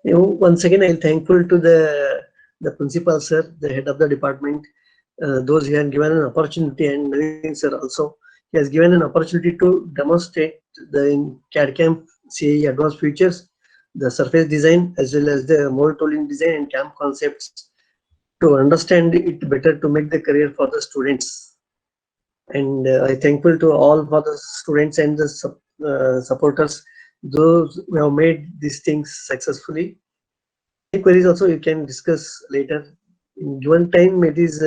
Once again, I'm thankful to the principal sir, the head of the department, those who have given an opportunity, and Naveen sir also. He has given an opportunity to demonstrate the in CAD/CAM CAE advanced features, the surface design as well as the mold tooling design and CAM concepts to understand it better to make the career for the students. And I'm thankful to all for the students and the supporters, those who have made these things successfully. Any queries also you can discuss later. In given time, it is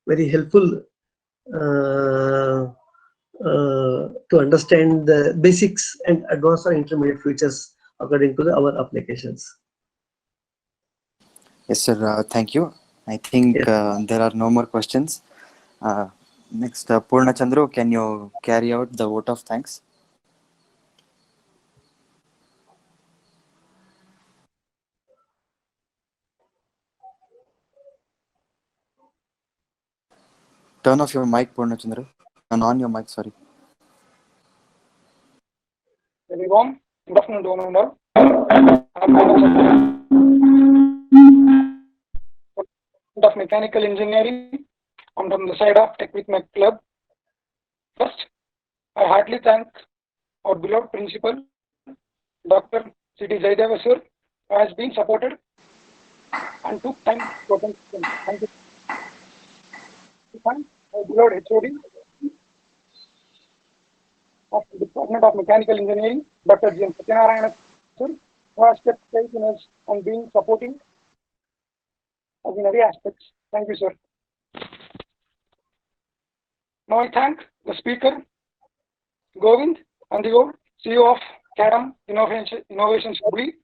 very helpful to understand the basics and advanced or intermediate features according to our applications. Yes, sir. Thank you. I think Yeah. there are no more questions. Next, Purna Chandru, can you carry out the vote of thanks? Turn off your mic, Purna Chandru. Turn on your mic, sorry. Very warm. Good afternoon to one and all. Of mechanical engineering. I'm from the side of Tech with Mech Club. First, I heartily thank our beloved principal, Dr. C.T. Jaideva sir, who has been supported and took time to attend. Thank you. Thank our beloved HOD of the Department of Mechanical Engineering, Dr. G. M. Satyanarayana sir, who has kept faith in us and being supporting us in every aspects. Thank you, sir. Now I thank the speaker, Govind Andigo, CEO of CADM Innovations Hubli,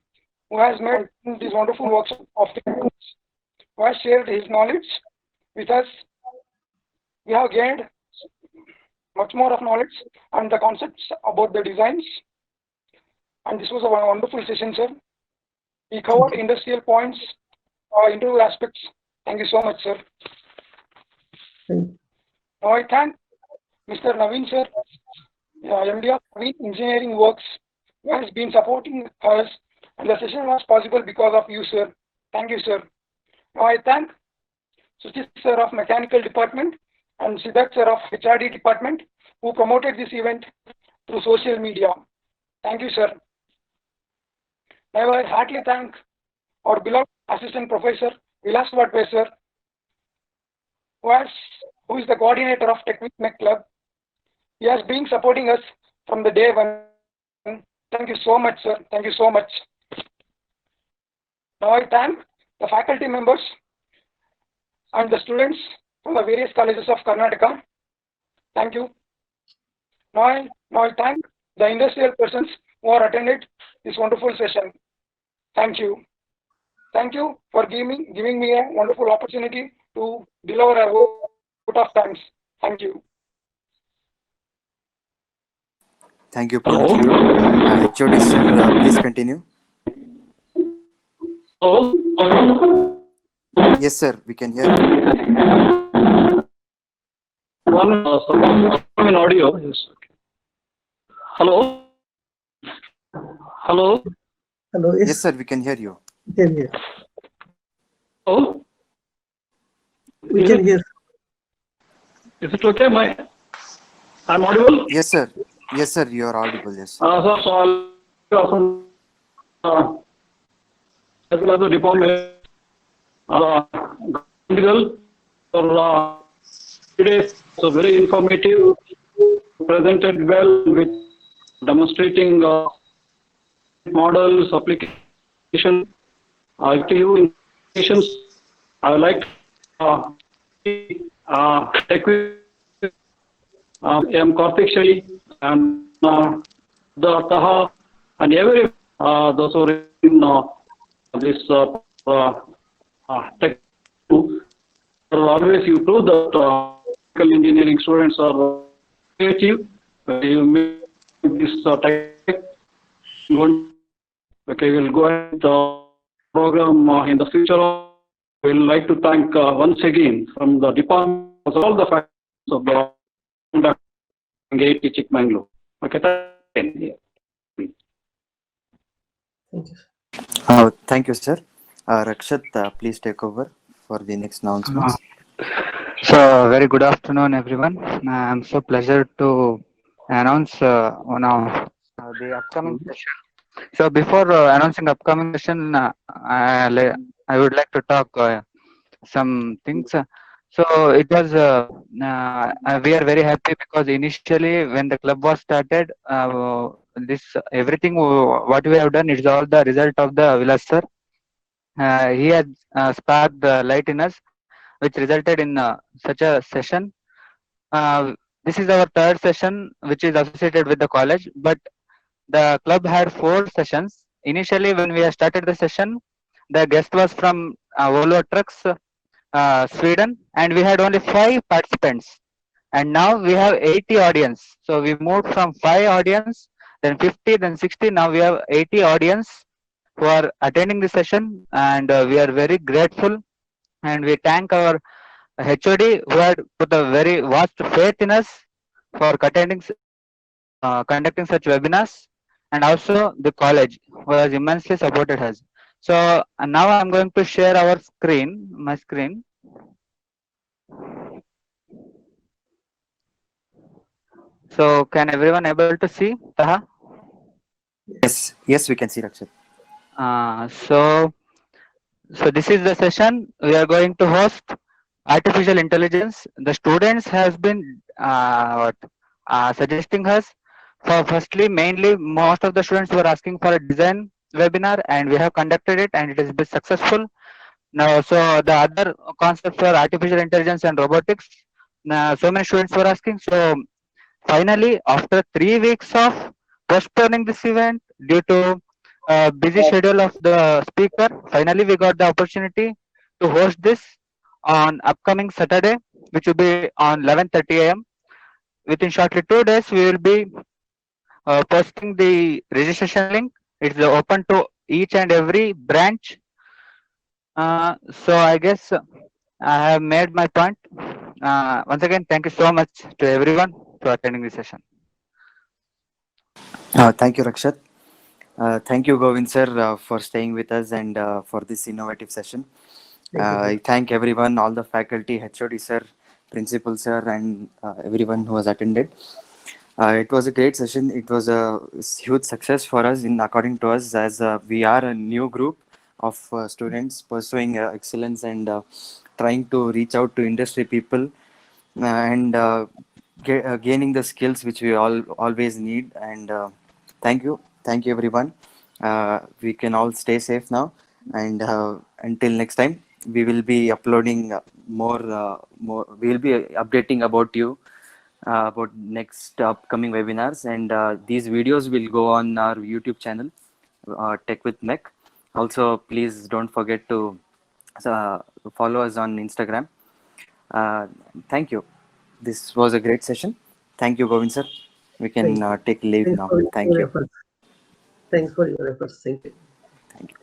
who has made this wonderful workshop of techniques, who has shared his knowledge with us. We have gained much more of knowledge and the concepts about the designs. And this was a wonderful session, sir. He covered industrial points, interview aspects. Thank you so much, sir. Now I thank Mr. Naveen, sir, MD of Naveen Engineering Works, who has been supporting us, and the session was possible because of you, sir. Thank you, sir. Now I thank Suchit, sir of Mechanical Department and Siddharth, sir of HRD Department, who promoted this event through social media. Thank you, sir. Now I heartily thank our beloved Assistant Professor, Vilas Vatve, sir, who is the coordinator of Tech with Mech Club. He has been supporting us from the day one. Thank you so much, sir. Thank you so much. Now I thank the faculty members and the students from the various colleges of Karnataka. Thank you. Now I thank the industrial persons who are attended this wonderful session. Thank you. Thank you for giving me a wonderful opportunity to deliver a vote of thanks. Thank you. Thank you, Purna Chandru. HOD sir, please continue. Hello. Yes, sir, we can hear you. One audio. Yes. Hello. Hello. Hello. Yes, sir, we can hear you. We can hear. Hello. We can hear. Is it okay? I'm audible? Yes, sir. Yes, sir, you are audible. Yes. So as well as the department, for today, so very informative, presented well with demonstrating models, application, active applications I would like to take with M. Karthik Shri and the Taha and every those who are in this tech. Always you prove that chemical engineering students are creative. You make this tech. Okay, we'll go ahead program in the future. We'd like to thank once again from the department all the faculty of the IIT Chikmagalur. Okay, thank you. Thank you. Thank you, sir. Rakshat, please take over for the next announcements. So, very good afternoon, everyone. I'm so pleasure to announce one of the upcoming session. So, before announcing upcoming session, I would like to talk some things. So, it was we are very happy because initially when the club was started, this everything what we have done is all the result of the Vilas sir. He had sparked the light in us, which resulted in such a session. This is our third session, which is associated with the college, but the club had 4 sessions. Initially, when we started the session, the guest was from Volvo Trucks, Sweden, and we had only 5 participants. And now we have 80 audience. So we moved from 5 audience, then 50, then 60. Now we have 80 audience who are attending the session, and we are very grateful. And we thank our HOD who had put a very vast faith in us for conducting such webinars, and also the college who has immensely supported us. So now I'm going to share my screen. So can everyone able to see Taha? Yes, we can see Rakshat. So this is the session we are going to host artificial intelligence. The students has been suggesting us for firstly mainly most of the students were asking for a design webinar, and we have conducted it and it has been successful. Now so the other concept for artificial intelligence and robotics, so many students were asking. So finally, after 3 weeks of postponing this event due to busy schedule of the speaker, finally we got the opportunity to host this on upcoming Saturday, which will be on 11:30 a.m. Within shortly 2 days, we will be posting the registration link. It's open to each and every branch. So I guess I have made my point. Once again, thank you so much to everyone for attending this session. Thank you, Rakshat. Thank you, Govind sir, for staying with us and for this innovative session. I thank everyone, all the faculty, HOD sir, principal sir, and everyone who has attended. It was a great session. It was a huge success for us, according to us, as we are a new group of students pursuing excellence and trying to reach out to industry people and gaining the skills which we always need. And thank you everyone. We can all stay safe now, and until next time, we will be uploading more. We will be updating about you about next upcoming webinars, and these videos will go on our YouTube channel, Tech with Mech. Also, please don't forget to follow us on Instagram. Thank you. This was a great session. Thank you, Govind sir. We can take leave now. Thank you. Thanks for your efforts. Thank you. Thank you.